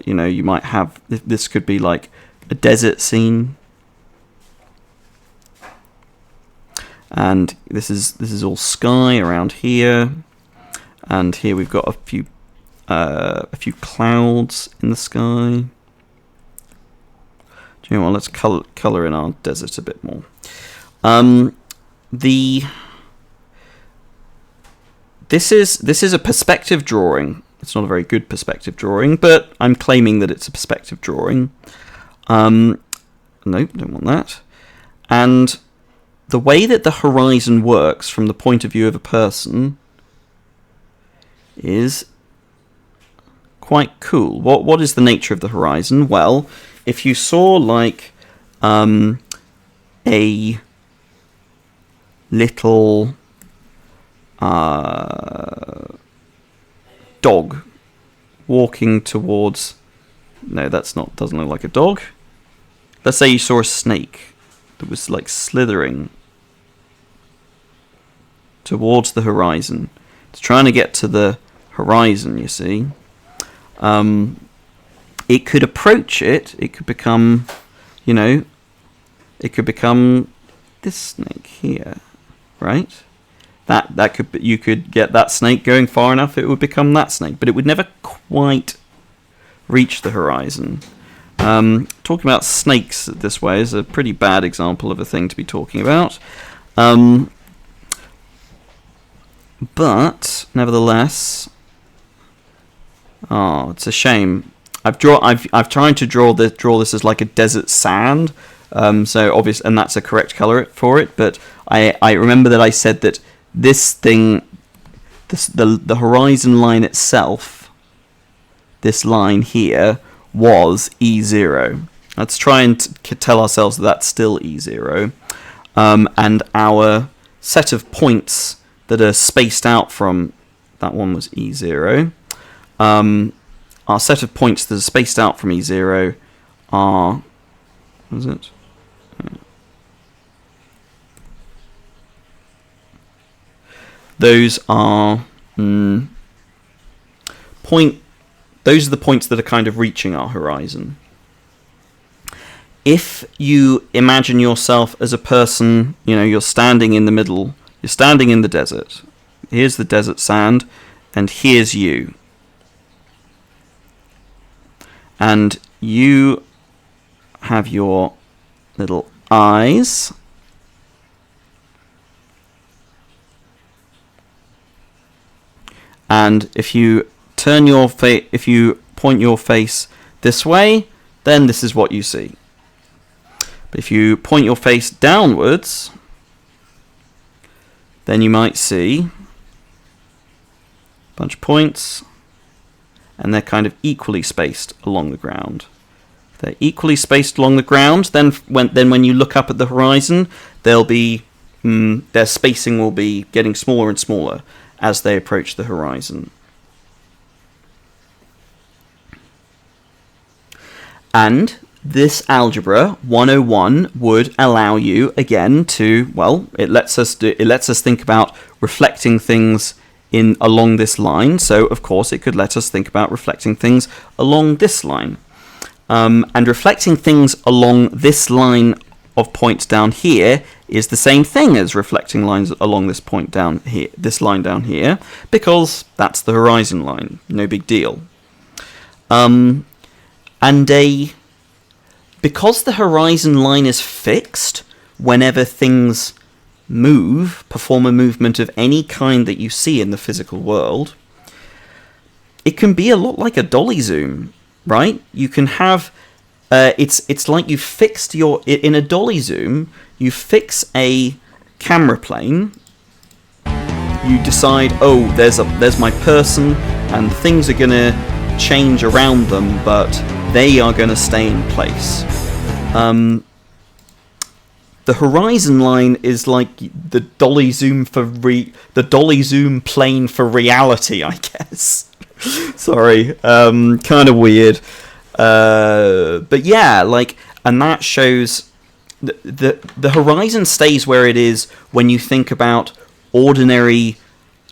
you know, you might have, this could be like a desert scene. and this is all sky around here, and here we've got a few clouds in the sky. Do you know what? Let's color in our desert a bit more. This is a perspective drawing. It's not a very good perspective drawing, but I'm claiming that it's a perspective drawing. Nope, don't want that. And the way that the horizon works from the point of view of a person is quite cool. What is the nature of the horizon? Well, if you saw like a little dog walking towards... No, doesn't look like a dog. Let's say you saw a snake that was like slithering towards the horizon. It's trying to get to the horizon, you see. It could approach it. It could become, it could become this snake here, right? You could get that snake going far enough, it would become that snake, but it would never quite reach the horizon. Talking about snakes this way is a pretty bad example of a thing to be talking about. But nevertheless, it's a shame. I've tried to draw this as like a desert sand. So obvious, and that's a correct color for it. But I remember that I said that this thing, the horizon line itself, this line here, was E0. Let's try and tell ourselves that that's still E0. And our set of points that are spaced out from that one was E0. Our set of points that are spaced out from E0 are... What is it? Those are those are the points that are kind of reaching our horizon. If you imagine yourself as a person, you're standing in the middle, you're standing in the desert. Here's the desert sand, and here's you. And you have your little eyes. And if you if you point your face this way, then this is what you see. But if you point your face downwards, then you might see a bunch of points, and they're kind of equally spaced along the ground. If they're equally spaced along the ground, then when you look up at the horizon, they'll be their spacing will be getting smaller and smaller as they approach the horizon. And this algebra 101 would allow you again to, well, it lets us think about reflecting things along this line. So of course it could let us think about reflecting things along this line. And reflecting things along this line of points down here is the same thing as reflecting lines along this point down here, this line down here, because that's the horizon line. No big deal. Because the horizon line is fixed, whenever things perform a movement of any kind that you see in the physical world, it can be a lot like a dolly zoom, right? You can have it's like you fixed in a dolly zoom, you fix a camera plane. You decide, oh, there's my person, and things are gonna change around them, but they are gonna stay in place. The horizon line is like the dolly zoom plane for reality, I guess. Sorry, kind of weird. But yeah, and that shows the horizon stays where it is when you think about ordinary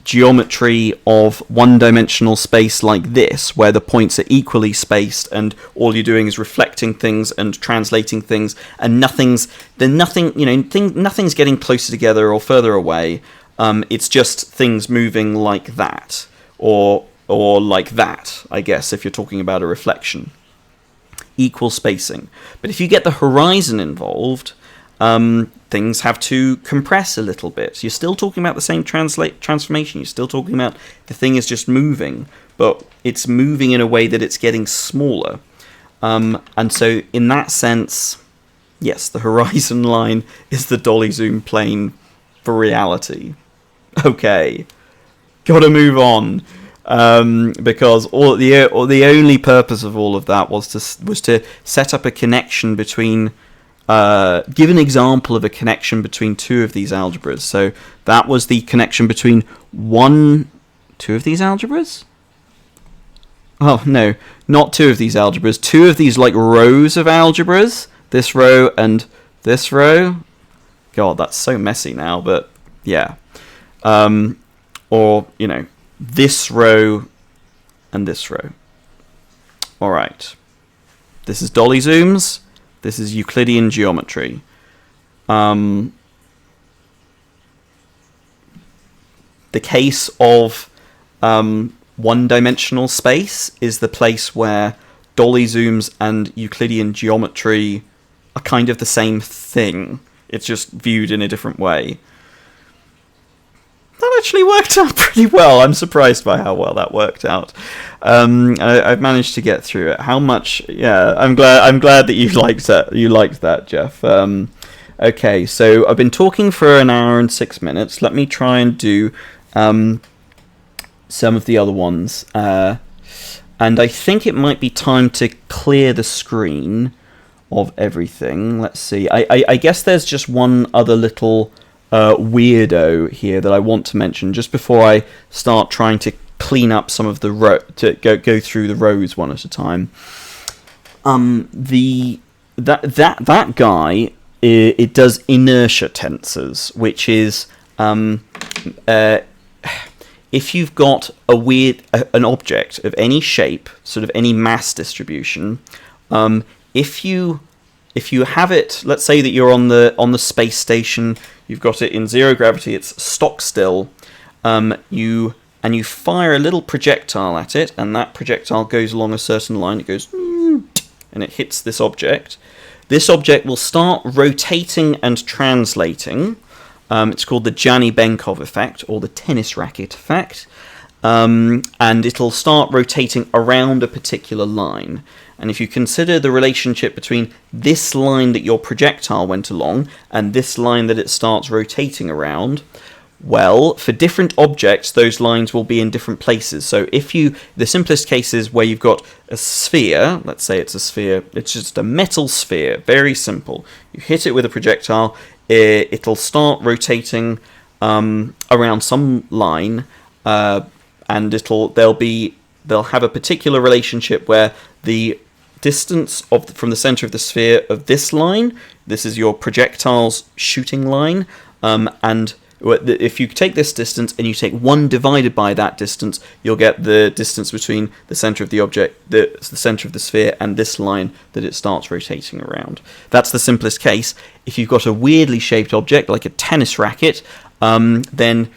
geometry of one-dimensional space like this, where the points are equally spaced and all you're doing is reflecting things and translating things, and nothing's getting closer together or further away. It's just things moving like that, or like that, I guess, if you're talking about a reflection. Equal spacing. But if you get the horizon involved, things have to compress a little bit. You're still talking about the same transformation. You're still talking about the thing is just moving, but it's moving in a way that it's getting smaller. And so in that sense, yes, the horizon line is the dolly zoom plane for reality. Okay, gotta move on. Because the only purpose of all of that was to set up a connection between, give an example of a connection between two of these algebras. So that was the connection between two of these algebras? Oh no, not two of these algebras. Two of these like rows of algebras. This row and this row. God, that's so messy now, but yeah. Or, this row and this row. Alright. This is dolly zooms. This is Euclidean geometry. The case of one-dimensional space is the place where dolly zooms and Euclidean geometry are kind of the same thing. It's just viewed in a different way. That actually worked out pretty well. I'm surprised by how well that worked out. I've managed to get through it. How much? Yeah, I'm glad that you liked that. You liked that, Jeff. Okay, so I've been talking for an hour and 6 minutes. Let me try and do some of the other ones. And I think it might be time to clear the screen of everything. Let's see. I guess there's just one other little weirdo here that I want to mention just before I start trying to clean up some of the to go through the rows one at a time. That guy, it does inertia tensors, which is if you've got an object of any shape, sort of any mass distribution, if you have it, let's say that you're on the space station, you've got it in zero gravity, it's stock still, you fire a little projectile at it, and that projectile goes along a certain line, it goes, and it hits this object. This object will start rotating and translating. It's called the Jani-Benkov effect, or the tennis racket effect, and it'll start rotating around a particular line. And if you consider the relationship between this line that your projectile went along and this line that it starts rotating around, well, for different objects, those lines will be in different places. So the simplest case is where you've got a sphere, let's say it's a sphere, it's just a metal sphere, very simple. You hit it with a projectile, it'll start rotating around some line, and they'll have a particular relationship where the distance from the center of the sphere of this line, this is your projectile's shooting line, and if you take this distance and you take 1 divided by that distance, you'll get the distance between the center of the object, the center of the sphere, and this line that it starts rotating around. That's the simplest case. If you've got a weirdly shaped object, like a tennis racket, then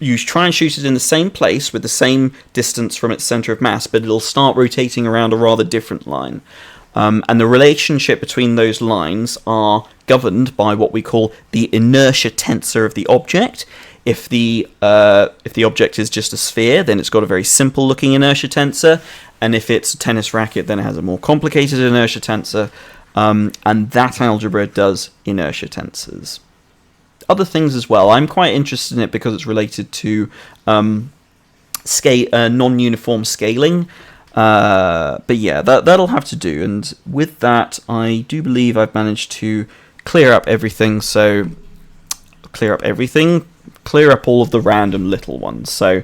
you try and shoot it in the same place with the same distance from its center of mass, but it'll start rotating around a rather different line. And the relationship between those lines are governed by what we call the inertia tensor of the object. If the object is just a sphere, then it's got a very simple looking inertia tensor, and if it's a tennis racket, then it has a more complicated inertia tensor, and that algebra does inertia tensors. Other things as well. I'm quite interested in it because it's related to non-uniform scaling. But yeah, that'll have to do. And with that, I do believe I've managed to clear up everything. So clear up all of the random little ones. So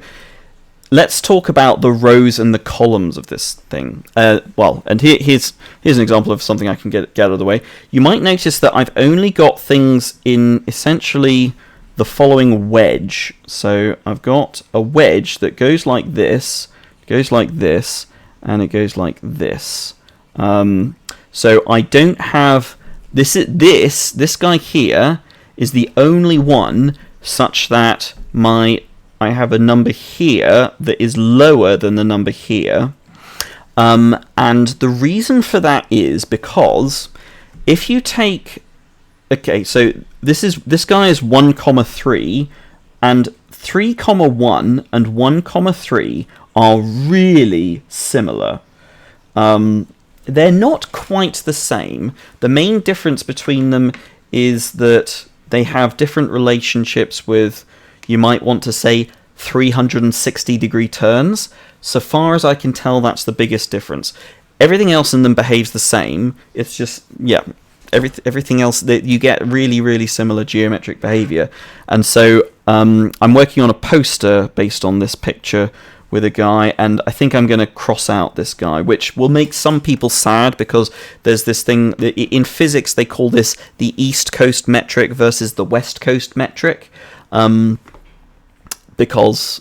let's talk about the rows and the columns of this thing. And here's an example of something I can get out of the way. You might notice that I've only got things in essentially the following wedge. So I've got a wedge that goes like this, and it goes like this. So I don't have this guy here is the only one such that I have a number here that is lower than the number here. And the reason for that is because if you take, okay, so this guy is 1, 3, and 3, 1 and 1, 3 are really similar. They're not quite the same. The main difference between them is that they have different relationships with, you might want to say, 360-degree turns. So far as I can tell, that's the biggest difference. Everything else in them behaves the same. It's just, yeah, everything else that you get really, really similar geometric behavior. And so I'm working on a poster based on this picture with a guy, and I think I'm going to cross out this guy, which will make some people sad because there's this thing in physics they call this the East Coast metric versus the West Coast metric, because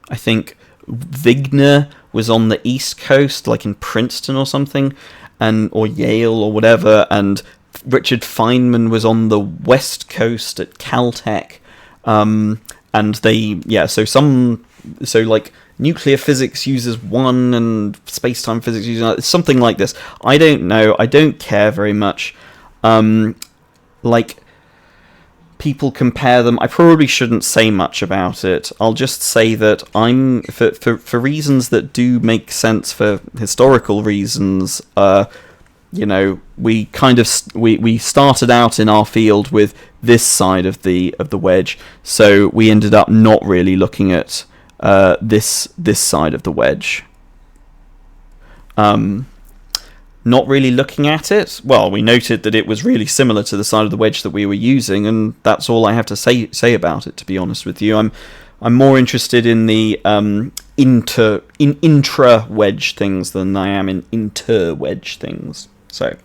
I think Wigner was on the East Coast, like in Princeton or something, or Yale or whatever, and Richard Feynman was on the West Coast at Caltech, and so like nuclear physics uses one and space-time physics uses another, something like this. I don't know. I don't care very much. Like, people compare them. I probably shouldn't say much about it. I'll just say that I'm, for reasons that do make sense, for historical reasons, we kind of we started out in our field with this side of the wedge, so we ended up not really looking at this side of the wedge. Not really looking at it. Well, we noted that it was really similar to the side of the wedge that we were using, and that's all I have to say about it. To be honest with you, I'm more interested in the intra wedge things than I am in inter wedge things. So,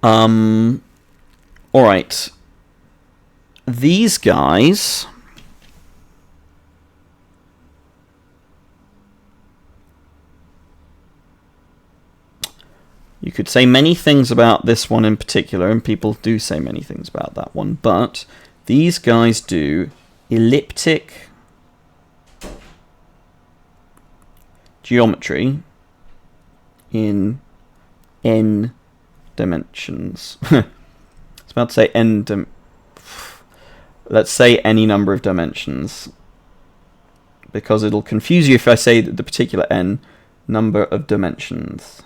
all right, these guys. You could say many things about this one in particular, and people do say many things about that one, but these guys do elliptic geometry in n dimensions. I was about to say let's say any number of dimensions, because it'll confuse you if I say the particular n number of dimensions.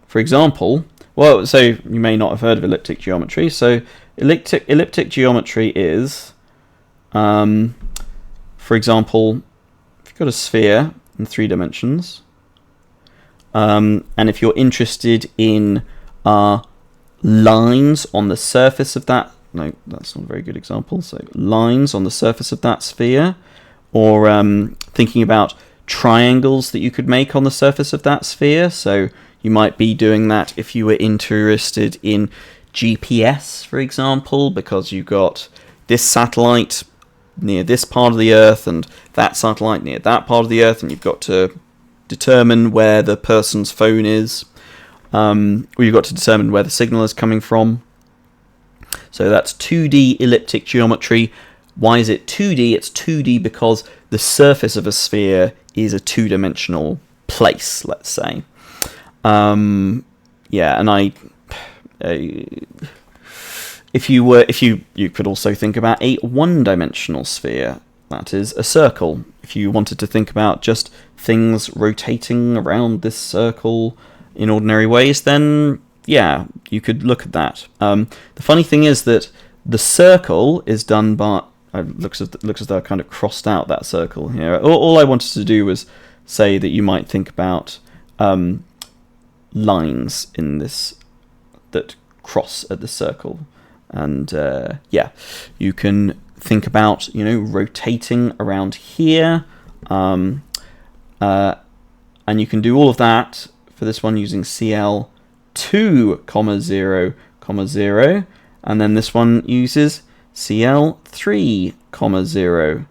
For example, well, so you may not have heard of elliptic geometry. So elliptic geometry is, for example, if you've got a sphere in 3 dimensions, and if you're interested in lines on the surface of that, no, that's not a very good example. So lines on the surface of that sphere, or thinking about triangles that you could make on the surface of that sphere. So you might be doing that if you were interested in GPS, for example, because you've got this satellite near this part of the Earth and that satellite near that part of the Earth, and you've got to determine where the person's phone is, or you've got to determine where the signal is coming from. So that's 2D elliptic geometry. Why is it 2D? It's 2D because the surface of a sphere is a 2-dimensional place, let's say. And you could also think about a 1-dimensional sphere, that is a circle. If you wanted to think about just things rotating around this circle in ordinary ways, then yeah, you could look at that. The funny thing is that the circle is done by, looks as though I kind of crossed out that circle here. All I wanted to do was say that you might think about lines in this that cross at the circle, and you can think about rotating around here, And you can do all of that for this one using CL2, 0, 0, and then this one uses CL3, 0,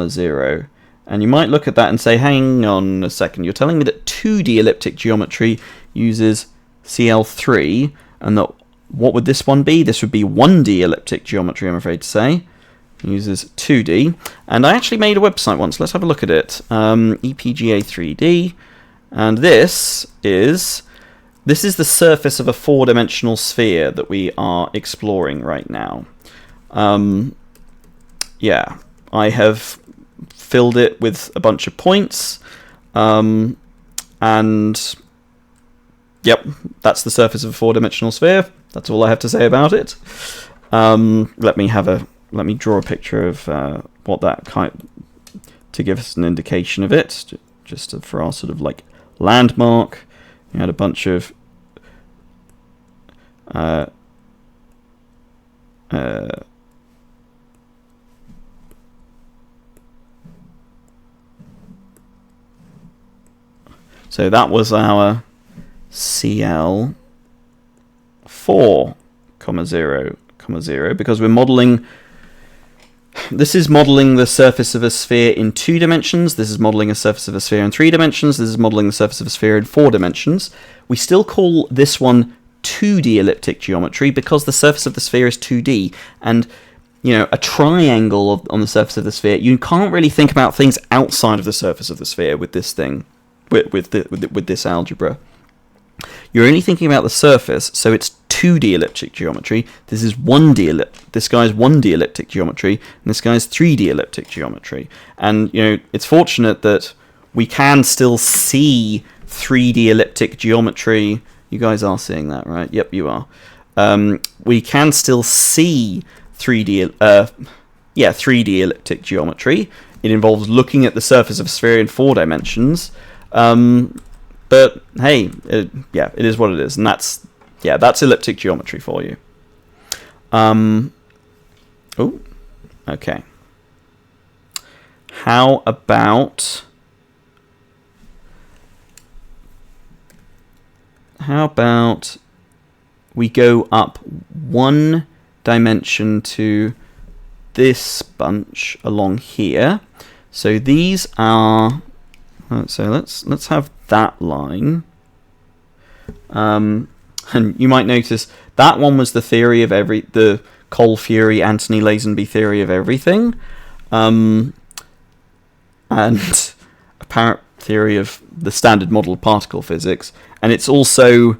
0. And you might look at that and say, hang on a second, you're telling me that 2D elliptic geometry uses CL3, and that what would this one be? This would be 1D elliptic geometry, I'm afraid to say. It uses 2D. And I actually made a website once. Let's have a look at it. EPGA 3D. And this is the surface of a four-dimensional sphere that we are exploring right now. Yeah, I have filled it with a bunch of points. And yep, that's the surface of a four-dimensional sphere. That's all I have to say about it. Let me draw a picture of what that to give us an indication of it, just for our sort of like landmark. You had a bunch of so that was our CL4, 0, 0, because we're modeling. This is modeling the surface of a sphere in 2 dimensions. This is modeling a surface of a sphere in 3 dimensions. This is modeling the surface of a sphere in 4 dimensions. We still call this one 2D elliptic geometry because the surface of the sphere is 2D. And, you know, a triangle on the surface of the sphere, you can't really think about things outside of the surface of the sphere with this thing, with this algebra. You're only thinking about the surface, so it's 2D elliptic geometry. This is 1D this guy's 1D elliptic geometry, and this guy's 3D elliptic geometry. And, you know, it's fortunate that we can still see 3D elliptic geometry. You guys are seeing that, right? Yep, you are. We can still see 3D elliptic geometry. It involves looking at the surface of a sphere in 4 dimensions. But hey, yeah, it is what it is, and that's elliptic geometry for you. Oh, okay. How about we go up 1 dimension to this bunch along here? So these are. So let's have that line. And you might notice that one was the theory of the Cole-Fury, Anthony Lazenby theory of everything, and apparent theory of the standard model of particle physics, and it's also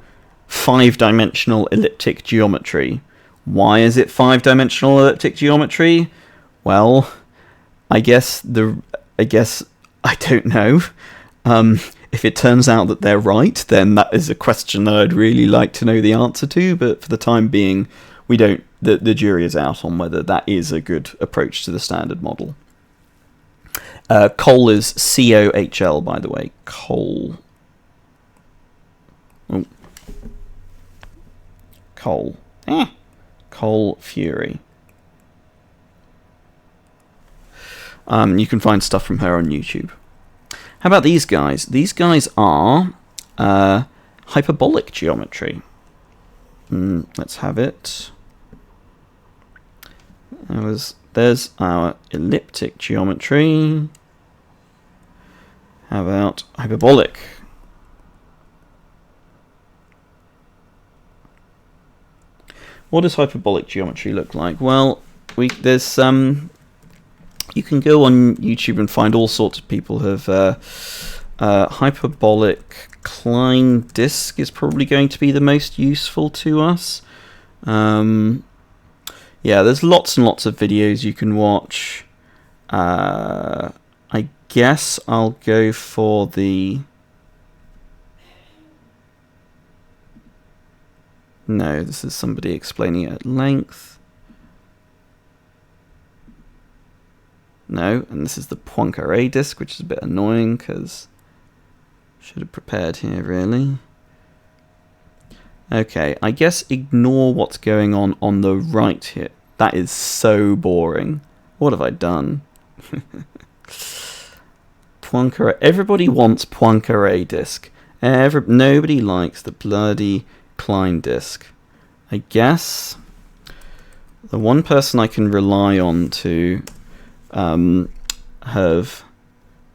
5-dimensional elliptic geometry. Why is it 5-dimensional elliptic geometry? Well, I guess I don't know. If it turns out that they're right, then that is a question that I'd really like to know the answer to, but for the time being, we don't. The jury is out on whether that is a good approach to the standard model. Cole is C-O-H-L, by the way. Cole. Oh. Cole. Cole-Fury. You can find stuff from her on YouTube. How about these guys? These guys are hyperbolic geometry. Let's have it. There's our elliptic geometry. How about hyperbolic? What does hyperbolic geometry look like? Well, there's you can go on YouTube and find all sorts of people who have hyperbolic Klein disk is probably going to be the most useful to us. Yeah, there's lots and lots of videos you can watch. I guess I'll go for the... No, this is somebody explaining it at length. No, and this is the Poincaré disk, which is a bit annoying because should have prepared here, really. Okay, I guess ignore what's going on the right here. That is so boring. What have I done? Poincare. Everybody wants Poincare disk. Nobody likes the bloody Klein disk. I guess the one person I can rely on to have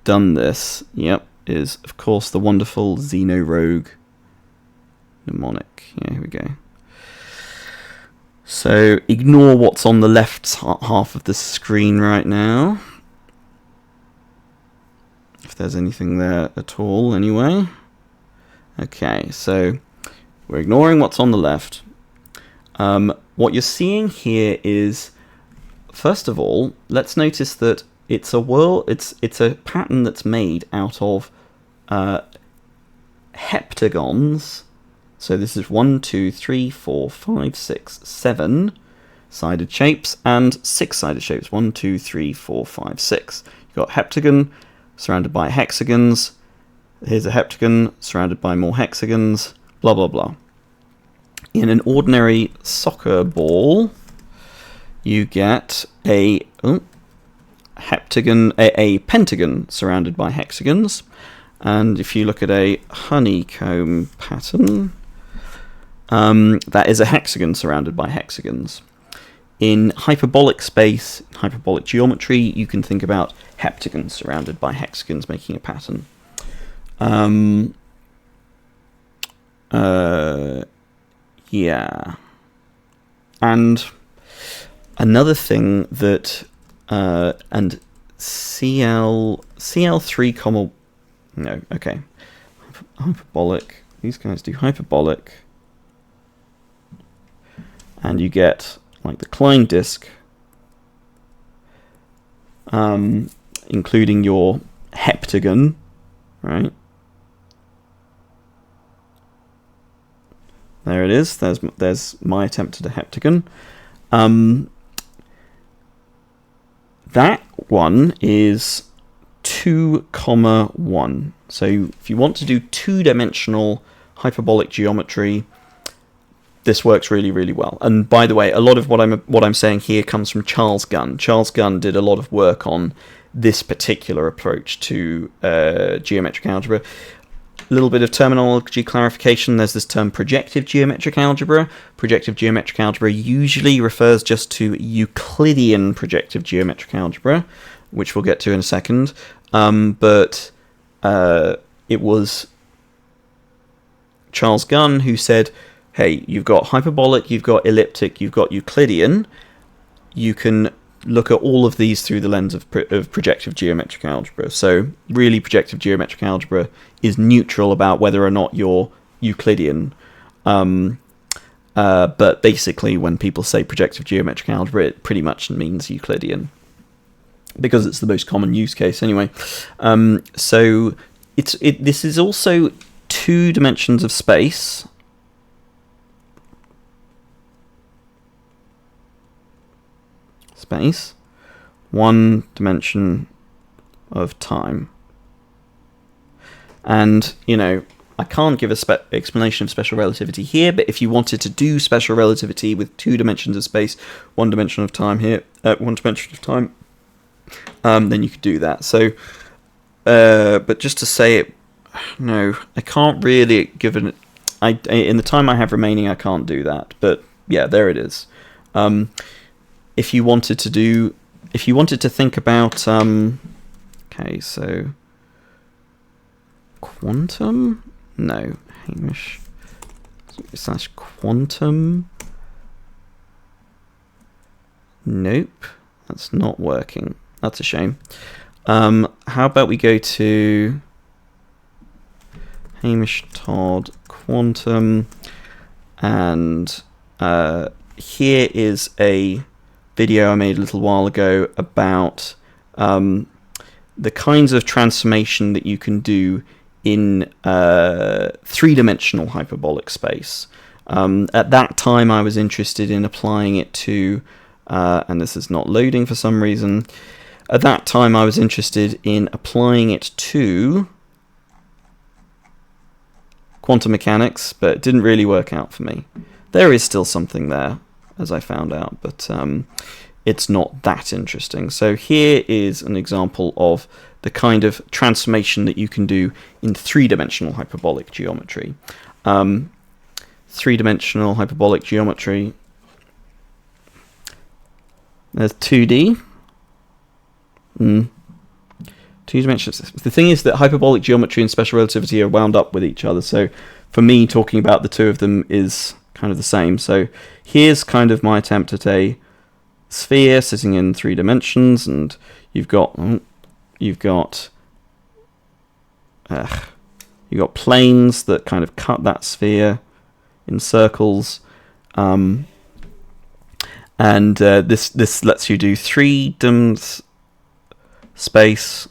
done this, is of course the wonderful Xenorogue mnemonic. Yeah, here we go. So ignore what's on the left half of the screen right now, if there's anything there at all anyway. Okay, so we're ignoring what's on the left. What you're seeing here is, first of all, let's notice that it's a pattern that's made out of heptagons. So this is 1, 2, 3, 4, 5, 6, 7 sided shapes and 6-sided shapes. 1, 2, 3, 4, 5, 6. You've got heptagon surrounded by hexagons. Here's a heptagon surrounded by more hexagons. Blah blah blah. In an ordinary soccer ball, you get a heptagon, a pentagon surrounded by hexagons. And if you look at a honeycomb pattern, that is a hexagon surrounded by hexagons. In hyperbolic space, hyperbolic geometry, you can think about heptagons surrounded by hexagons making a pattern. Yeah. And another thing that, and CL3 comma, no, okay. Hyperbolic, these guys do hyperbolic. And you get, like, the Klein disk, including your heptagon, right? There it is. There's my attempt at a heptagon. That one is 2, 1. So if you want to do two-dimensional hyperbolic geometry, this works really, really well. And by the way, a lot of what I'm saying here comes from Charles Gunn. Charles Gunn did a lot of work on this particular approach to geometric algebra. A little bit of terminology clarification. There's this term projective geometric algebra. Projective geometric algebra usually refers just to Euclidean projective geometric algebra, which we'll get to in a second. But it was Charles Gunn who said, hey, you've got hyperbolic, you've got elliptic, you've got Euclidean. You can look at all of these through the lens of projective geometric algebra. So really, projective geometric algebra is neutral about whether or not you're Euclidean. But basically, when people say projective geometric algebra, it pretty much means Euclidean, because it's the most common use case anyway. So this is also 2 dimensions of space. Space, 1 dimension of time. And, I can't give a explanation of special relativity here, but if you wanted to do special relativity with 2 dimensions of space, 1 dimension of time here, 1 dimension of time, then you could do that. So, but just to say it, no, I can't really, given in the time I have remaining, I can't do that. But yeah, there it is. If you wanted to think about, okay, so quantum, no, Hamish / quantum, nope, that's not working. That's a shame. How about we go to Hamish Todd quantum, and here is a video I made a little while ago about the kinds of transformation that you can do in 3-dimensional hyperbolic space. At that time, I was interested in applying it to, and this is not loading for some reason. At that time, I was interested in applying it to quantum mechanics, but it didn't really work out for me. There is still something there, as I found out, but it's not that interesting. So here is an example of the kind of transformation that you can do in three-dimensional hyperbolic geometry. Three-dimensional hyperbolic geometry. There's 2D. Two dimensions. The thing is that hyperbolic geometry and special relativity are wound up with each other. So for me, talking about the two of them is kind of the same. So here's kind of my attempt at a sphere sitting in 3 dimensions, and you've got planes that kind of cut that sphere in circles, and this lets you do 3 dims space,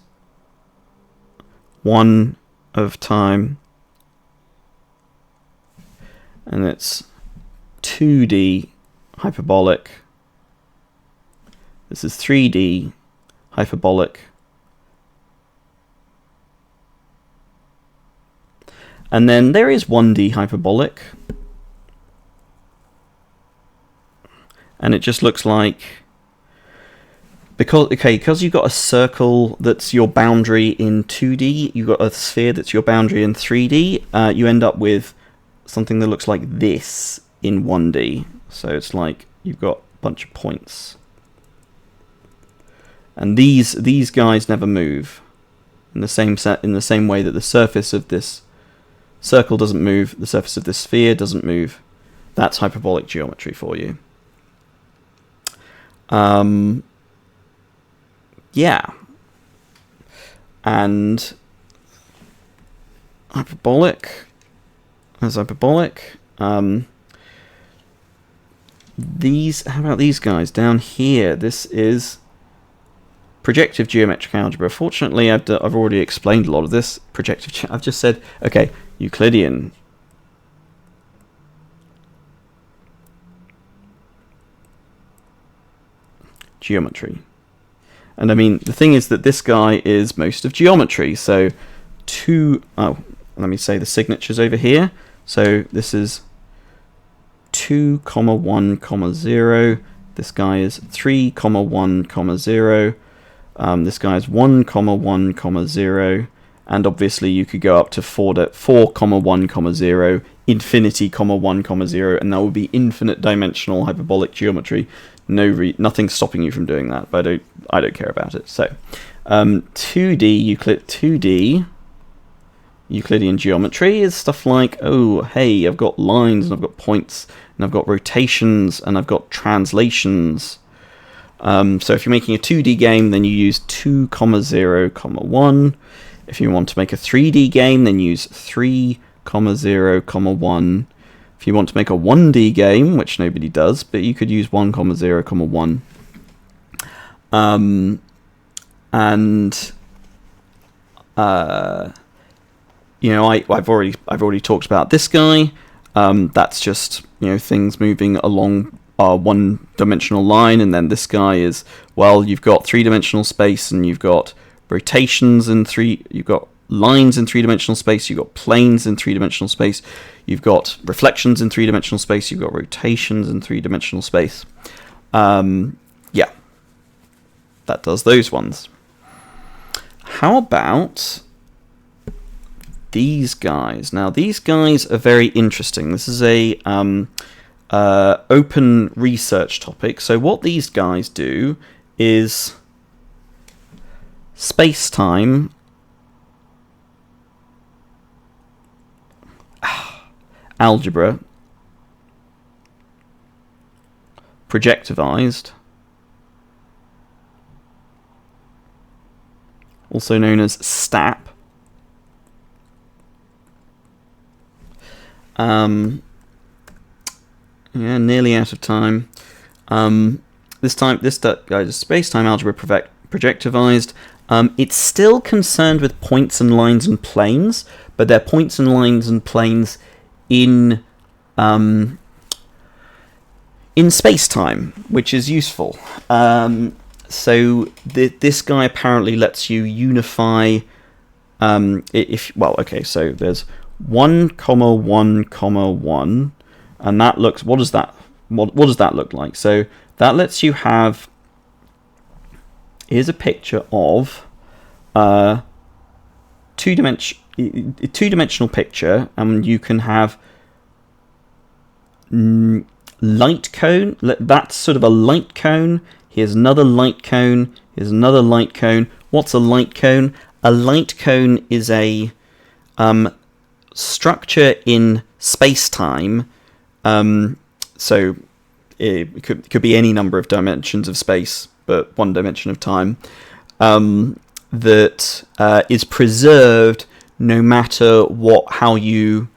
1 of time, and it's 2D hyperbolic. This is 3D hyperbolic. And then there is 1D hyperbolic. And it just looks like, because you've got a circle that's your boundary in 2D, you've got a sphere that's your boundary in 3D, you end up with something that looks like this in 1D. So it's like you've got a bunch of points. And these guys never move in the same way that the surface of this circle doesn't move, the surface of this sphere doesn't move. That's hyperbolic geometry for you. Yeah. And hyperbolic. As hyperbolic. How about these guys down here? This is projective geometric algebra. Fortunately, I've already explained a lot of this. I've just said, okay, Euclidean. Geometry. And I mean, the thing is that this guy is most of geometry. So let me say the signatures over here. So this is 2, 1, 0. This guy is 3, 1, 0. This guy is 1, 1, 0. And obviously you could go up to 4, 1, 0, infinity, 1, 0, and that would be infinite dimensional hyperbolic geometry. Nothing stopping you from doing that, but I don't care about it. So 2D Euclidean geometry is stuff like, oh, hey, I've got lines and I've got points and I've got rotations and I've got translations. So if you're making a 2D game, then you use 2, 0, 1. If you want to make a 3D game, then use 3, 0, 1. If you want to make a 1D game, which nobody does, but you could use 1, 0, 1. I've already talked about this guy. That's just things moving along a one-dimensional line, and then this guy is, well, you've got three-dimensional space, and you've got rotations you've got lines in three-dimensional space, you've got planes in three-dimensional space, you've got reflections in three-dimensional space, you've got rotations in three-dimensional space. Yeah, that does those ones. How about these guys? Now, these guys are very interesting. This is a open research topic. So what these guys do is space-time algebra projectivized, also known as STAP. Yeah, nearly out of time. This guy is space-time algebra projectivized. It's still concerned with points and lines and planes, but they're points and lines and planes in space-time, which is useful. So this guy apparently lets you unify. So there's 1, 1, 1, and that looks. What does that look like? So that lets you have. Here's a picture of two-dimensional picture, and you can have light cone. That's sort of a light cone. Here's another light cone. Here's another light cone. What's a light cone? A light cone is a structure in space-time. So it could be any number of dimensions of space, but one dimension of time, that is preserved no matter how you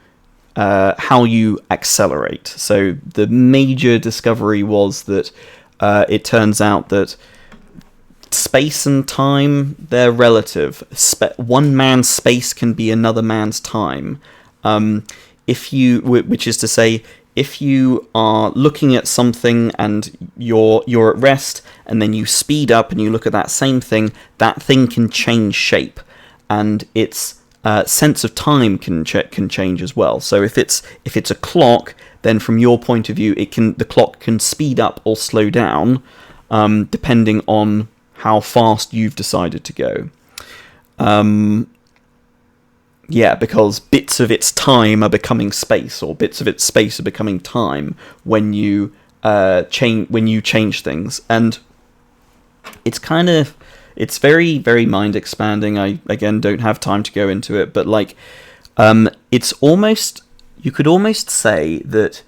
accelerate. So the major discovery was that it turns out that space and time, they're relative. One man's space can be another man's time. Which is to say, if you are looking at something and you're at rest, and then you speed up and you look at that same thing, that thing can change shape, and its sense of time can change as well. So if it's a clock, then from your point of view, the clock can speed up or slow down, depending on how fast you've decided to go. Because bits of its time are becoming space, or bits of its space are becoming time when you change things, and it's very, very mind expanding. I again don't have time to go into it, but it's almost, you could almost say that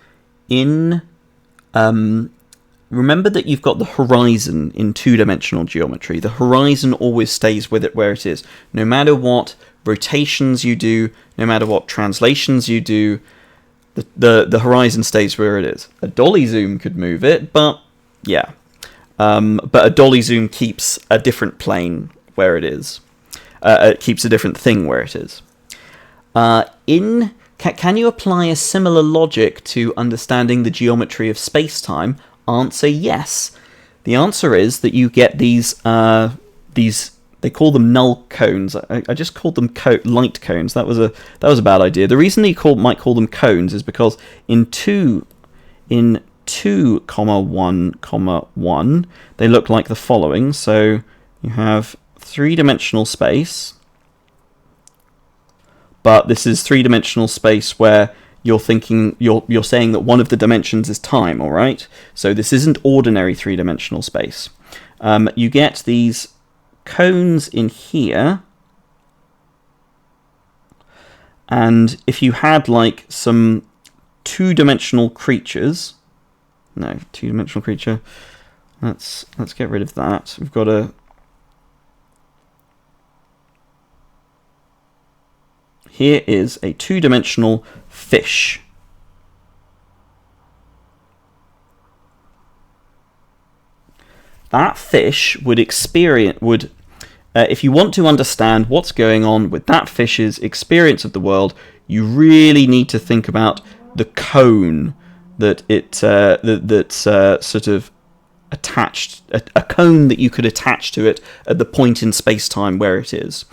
remember that you've got the horizon in two-dimensional geometry. The horizon always stays with it where it is, no matter what rotations you do, no matter what translations you do. The horizon stays where it is. A dolly zoom could move it, but yeah. But a dolly zoom keeps a different plane where it is. It keeps a different thing where it is. Can you apply a similar logic to understanding the geometry of space-time? Answer, yes. The answer is that you get these they call them null cones. I just called them light cones. That was a bad idea. The reason they might call them cones is because in 2, 1, 1, they look like the following. So you have three-dimensional space, but this is three-dimensional space where you're saying that one of the dimensions is time, all right? So this isn't ordinary three-dimensional space. You get these cones in here, and if you had some two-dimensional creatures, two-dimensional creature, let's get rid of that. We've got here is a two-dimensional fish. That fish if you want to understand what's going on with that fish's experience of the world, you really need to think about the cone that that's sort of attached, a cone that you could attach to it at the point in space-time where it is.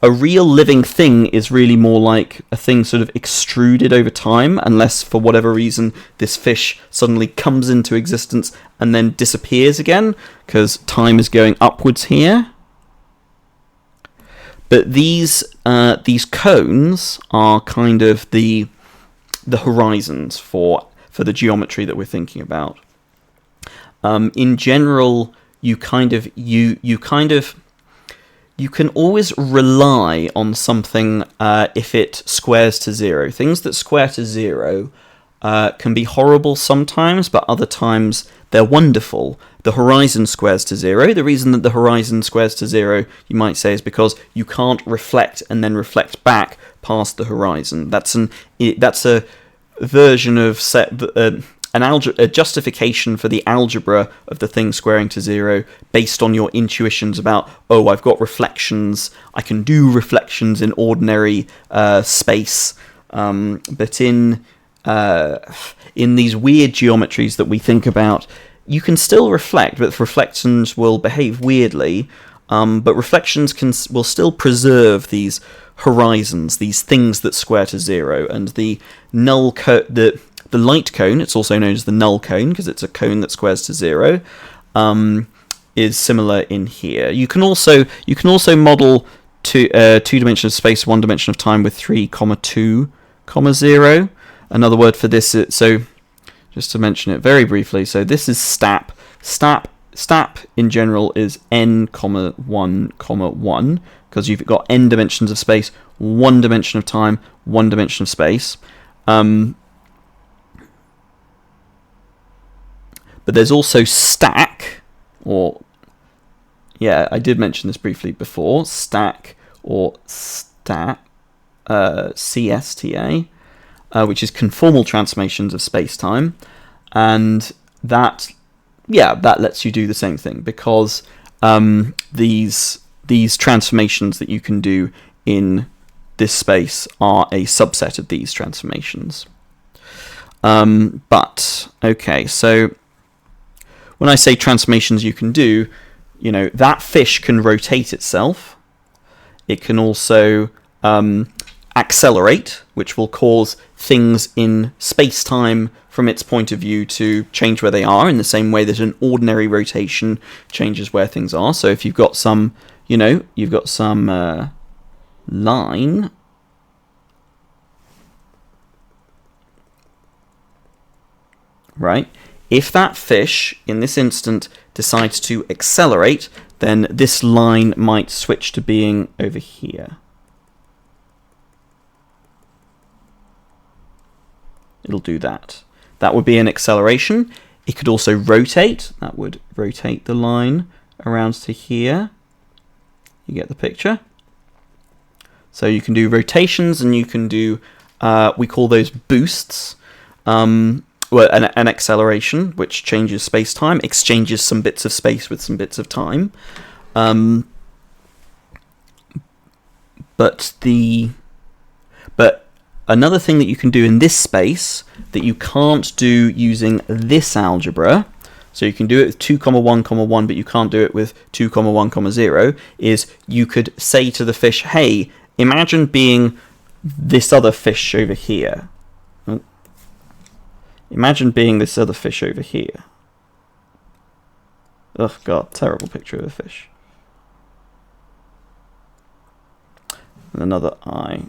A real living thing is really more like a thing sort of extruded over time, unless for whatever reason this fish suddenly comes into existence and then disappears again, because time is going upwards here. But these cones are kind of the horizons for the geometry that we're thinking about. In general, you can always rely on something if it squares to zero. Things that square to zero can be horrible sometimes, but other times they're wonderful. The horizon squares to zero. The reason that the horizon squares to zero, you might say, is because you can't reflect and then reflect back past the horizon. That's a version of a justification for the algebra of the thing squaring to zero based on your intuitions about, I've got reflections, I can do reflections in ordinary space, but in these weird geometries that we think about, you can still reflect, but reflections will behave weirdly, but reflections will still preserve these horizons, these things that square to zero, and the light cone, it's also known as the null cone because it's a cone that squares to zero, is similar in here. You can also model two dimensions of space, one dimension of time with 3, 2, 0. Another word for this is, so just to mention it very briefly, so this is stap. Stap in general is n, 1, 1, because you've got n dimensions of space, 1 dimension of time, 1 dimension of space. But there's also stack, or yeah, I did mention this briefly before, stack or stat, CSTA, which is conformal transformations of space-time, and that lets you do the same thing, because these transformations that you can do in this space are a subset of these transformations. But okay, so when I say transformations you can do, that fish can rotate itself. It can also accelerate, which will cause things in space-time from its point of view to change where they are, in the same way that an ordinary rotation changes where things are. So if you've got some, line, right? If that fish, in this instant, decides to accelerate, then this line might switch to being over here. It'll do that. That would be an acceleration. It could also rotate. That would rotate the line around to here. You get the picture? So you can do rotations, and you can do, we call those boosts. Well, an acceleration, which changes space-time, exchanges some bits of space with some bits of time. But another thing that you can do in this space that you can't do using this algebra, so you can do it with 2, 1, 1, but you can't do it with 2, 1, 0, is you could say to the fish, hey, imagine being this other fish over here. Imagine being this other fish over here. Oh god, terrible picture of a fish. And another eye.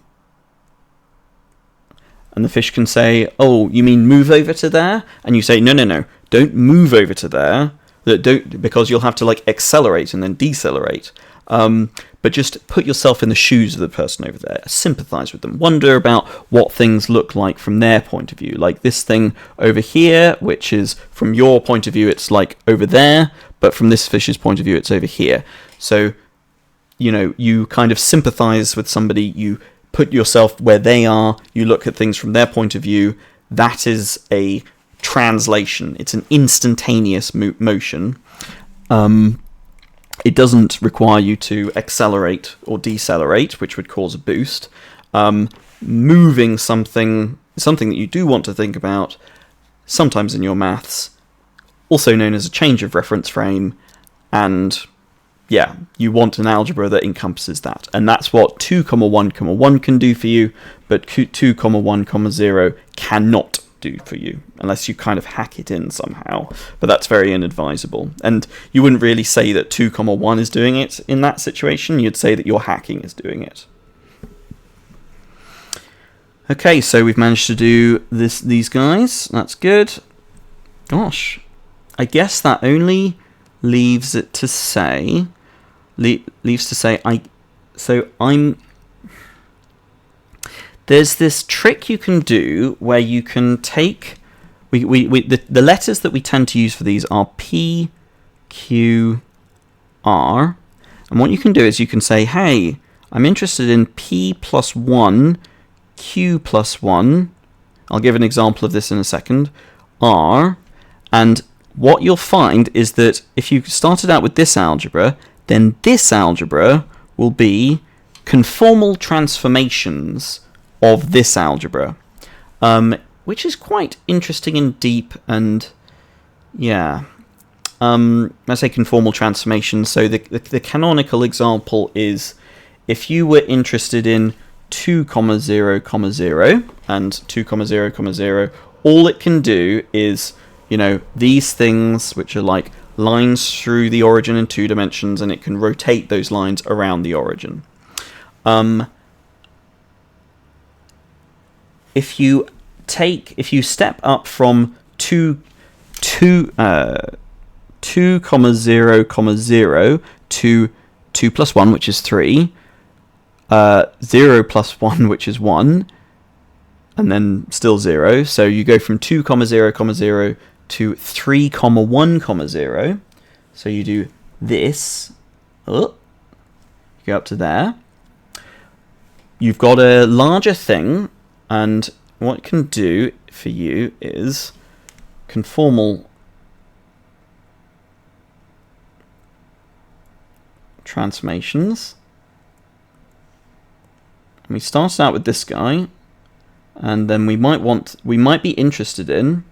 And the fish can say, oh, you mean move over to there? And you say, no, don't move over to there. Because you'll have to accelerate and then decelerate. But just put yourself in the shoes of the person over there. Sympathize with them. Wonder about what things look like from their point of view. Like this thing over here, which is from your point of view, it's like over there, but from this fish's point of view, it's over here. So, you kind of sympathize with somebody. You put yourself where they are. You look at things from their point of view. That is a translation. It's an instantaneous motion. It doesn't require you to accelerate or decelerate, which would cause a boost. Moving something that you do want to think about, sometimes in your maths, also known as a change of reference frame, and yeah, you want an algebra that encompasses that. And that's what 2, 1, 1 can do for you, but 2, 1, 0 cannot do for you, unless you kind of hack it in somehow. But that's very inadvisable. And you wouldn't really say that 2, 1 is doing it in that situation. You'd say that your hacking is doing it. Okay, so we've managed to do these guys. That's good. Gosh, I guess that only leaves it to say, there's this trick you can do where you can take, the letters that we tend to use for these are P, Q, R, and what you can do is you can say, hey, I'm interested in P plus 1, Q plus 1, I'll give an example of this in a second, R, and what you'll find is that if you started out with this algebra, then this algebra will be conformal transformations of this algebra, which is quite interesting and deep, and yeah. I say conformal transformations, so the canonical example is if you were interested in 2, 0, 0, and 2, 0, 0, all it can do is, these things, which are like lines through the origin in 2 dimensions, and it can rotate those lines around the origin. If you step up from 2, 0, 0 to 2 plus 1, which is 3, 0 plus 1, which is 1, and then still 0. So you go from 2, 0, 0 to 3, 1, 0. So you do this. You go up to there. You've got a larger thing, and what it can do for you is conformal transformations. And we started out with this guy, and then we might be interested in,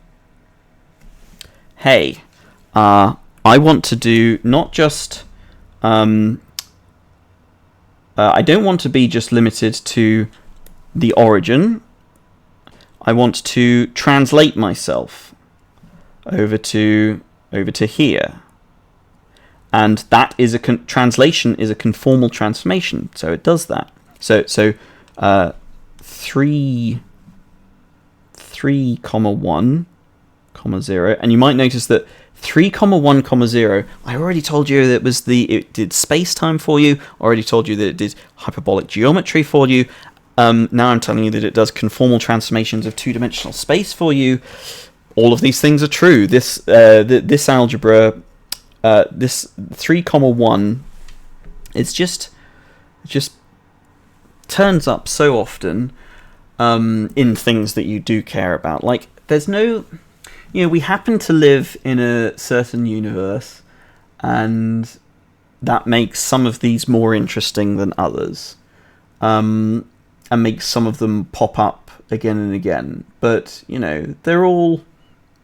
hey, I want to do not just I don't want to be just limited to the origin. I want to translate myself over to here, and that is translation is a conformal transformation, so it does that. So 3, 1, 0, and you might notice that 3, 1, 0, I already told you that it did space-time for you, already told you that it did hyperbolic geometry for you. Now I'm telling you that it does conformal transformations of 2-dimensional space for you. All of these things are true. This algebra, this 3, 1, it just turns up so often in things that you do care about. Like, there's no... we happen to live in a certain universe, and that makes some of these more interesting than others, and makes some of them pop up again and again. But they're all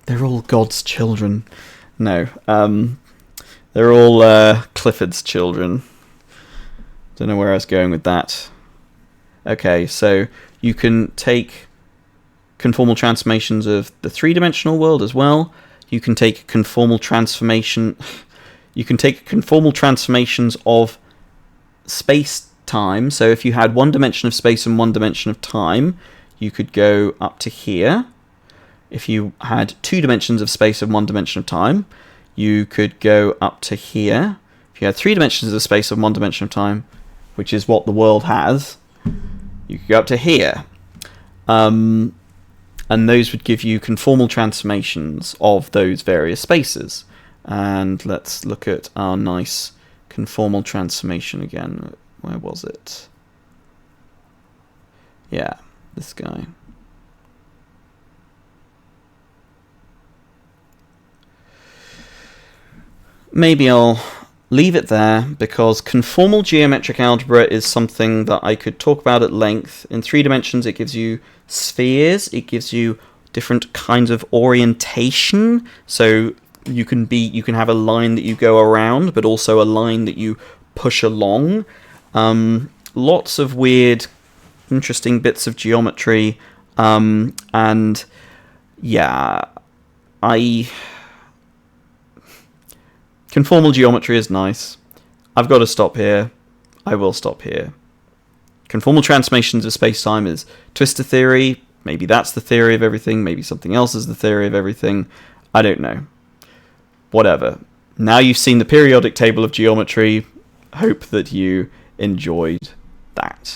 God's children. No, they're all Clifford's children. Don't know where I was going with that. Okay, so you can take conformal transformations of the 3-dimensional world as well. You can take conformal transformations of space-time. So if you had 1 dimension of space and 1 dimension of time, you could go up to here. If you had 2 dimensions of space and 1 dimension of time, you could go up to here. If you had 3 dimensions of space and 1 dimension of time, which is what the world has, you could go up to here. And those would give you conformal transformations of those various spaces. And let's look at our nice conformal transformation again. Where was it? Yeah, this guy. Maybe I'll leave it there, because conformal geometric algebra is something that I could talk about at length. In 3 dimensions, it gives you spheres, it gives you different kinds of orientation, so you can have a line that you go around, but also a line that you push along. Lots of weird, interesting bits of geometry, and yeah, conformal geometry is nice. I've got to stop here. I will stop here. Conformal transformations of space-time is Twistor theory. Maybe that's the theory of everything. Maybe something else is the theory of everything. I don't know. Whatever. Now you've seen the periodic table of geometry. Hope that you enjoyed that.